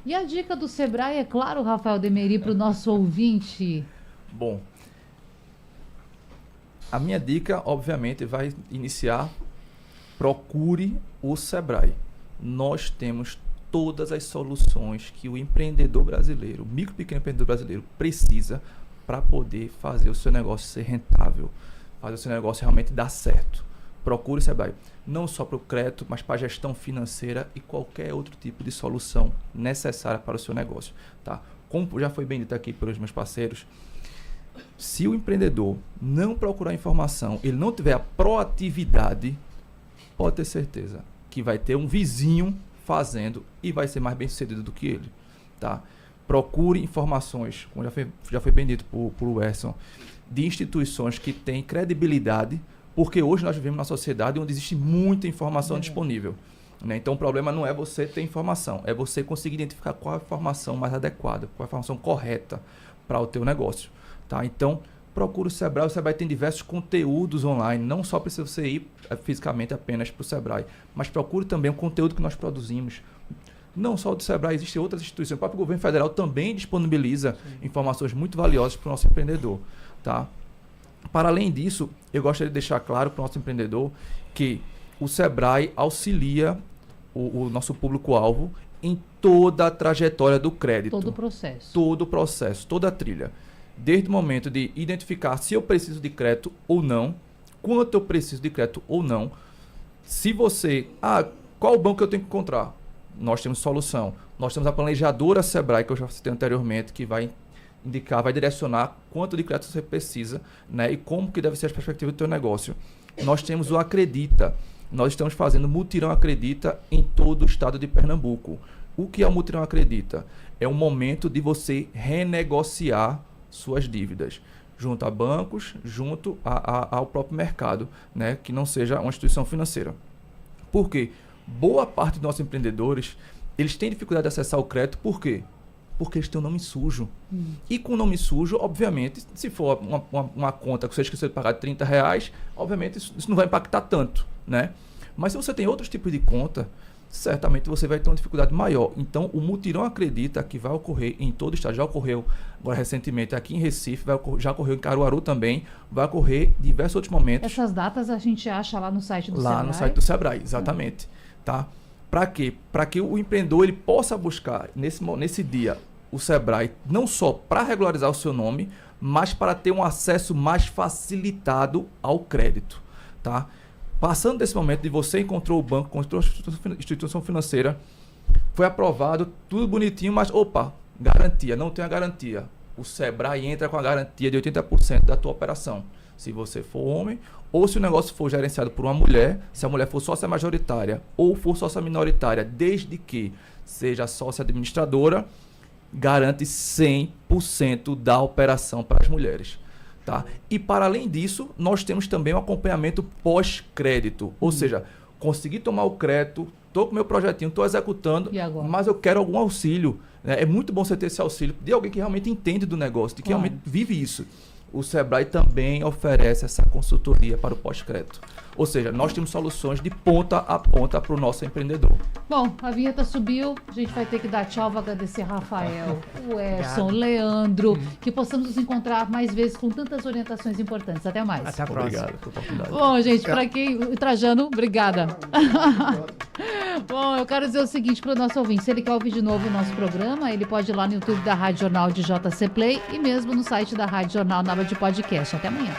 E a dica do Sebrae, é claro, Rafael Demeri, para o nosso ouvinte? Bom, a minha dica, obviamente, vai iniciar, procure o Sebrae. Nós temos todas as soluções que o empreendedor brasileiro, o micro e pequeno empreendedor brasileiro precisa para poder fazer o seu negócio ser rentável, fazer o seu negócio realmente dar certo. Procure o Sebrae, não só para o crédito, mas para a gestão financeira e qualquer outro tipo de solução necessária para o seu negócio. Tá? Como já foi bem dito aqui pelos meus parceiros, se o empreendedor não procurar informação, ele não tiver a proatividade, pode ter certeza que vai ter um vizinho fazendo e vai ser mais bem sucedido do que ele. Tá? Procure informações, como já foi bem dito por Edson, de instituições que têm credibilidade, porque hoje nós vivemos numa sociedade onde existe muita informação disponível. Né? Então o problema não é você ter informação, é você conseguir identificar qual a informação mais adequada, qual a informação correta para o teu negócio. Tá? Então procura o Sebrae tem diversos conteúdos online, não só precisa você ir fisicamente apenas para o Sebrae, mas procure também o conteúdo que nós produzimos. Não só do Sebrae, existem outras instituições. O próprio governo federal também disponibiliza informações muito valiosas para o nosso empreendedor. Tá? Para além disso, eu gostaria de deixar claro para o nosso empreendedor que o Sebrae auxilia o nosso público-alvo em toda a trajetória do crédito. Todo o processo. Todo o processo, toda a trilha. Desde o momento de identificar se eu preciso de crédito ou não, quanto eu preciso de crédito ou não. Se você... qual banco eu tenho que encontrar? Nós temos solução. Nós temos a planejadora Sebrae, que eu já citei anteriormente, que vai indicar, vai direcionar quanto de crédito você precisa, né, e como que deve ser as perspectivas do teu negócio. Nós temos o Acredita. Nós estamos fazendo Mutirão Acredita em todo o estado de Pernambuco. O que é o Mutirão Acredita? É um momento de você renegociar suas dívidas, junto a bancos, junto ao próprio mercado, né, que não seja uma instituição financeira. Por quê? Boa parte dos nossos empreendedores, eles têm dificuldade de acessar o crédito, por quê? Porque eles têm um nome sujo. E com nome sujo, obviamente, se for uma conta que você esqueceu de pagar R$30, obviamente isso não vai impactar tanto, né? Mas se você tem outros tipos de conta, certamente você vai ter uma dificuldade maior. Então, o Mutirão Acredita que vai ocorrer em todo o estado. Já ocorreu agora recentemente aqui em Recife, já ocorreu em Caruaru também, vai ocorrer em diversos outros momentos. Essas datas a gente acha lá no site do Sebrae? Lá no site do Sebrae, exatamente. Tá? Para quê? Para que o empreendedor ele possa buscar nesse dia o Sebrae, não só para regularizar o seu nome, mas para ter um acesso mais facilitado ao crédito. Tá? Passando desse momento de você encontrou o banco, encontrou a instituição financeira, foi aprovado, tudo bonitinho, mas garantia, não tem a garantia. O Sebrae entra com a garantia de 80% da tua operação. Se você for homem, ou se o negócio for gerenciado por uma mulher, se a mulher for sócia majoritária ou for sócia minoritária, desde que seja sócia administradora, garante 100% da operação para as mulheres. Tá? E para além disso, nós temos também um acompanhamento pós-crédito. Ou seja, consegui tomar o crédito, estou com o meu projetinho, estou executando, mas eu quero algum auxílio. Né? É muito bom você ter esse auxílio de alguém que realmente entende do negócio, de que realmente vive isso. O Sebrae também oferece essa consultoria para o pós-crédito. Ou seja, nós temos soluções de ponta a ponta para o nosso empreendedor. Bom, a vinheta subiu, a gente vai ter que dar tchau, vou agradecer a Rafael, o Edson, o Leandro, que possamos nos encontrar mais vezes com tantas orientações importantes. Até mais. Até a próxima. Obrigado pela oportunidade. Bom, gente, para quem... Trajano, obrigada. Bom, eu quero dizer o seguinte para o nosso ouvinte, se ele quer ouvir de novo o nosso programa, ele pode ir lá no YouTube da Rádio Jornal de JC Play e mesmo no site da Rádio Jornal na aba de podcast. Até amanhã.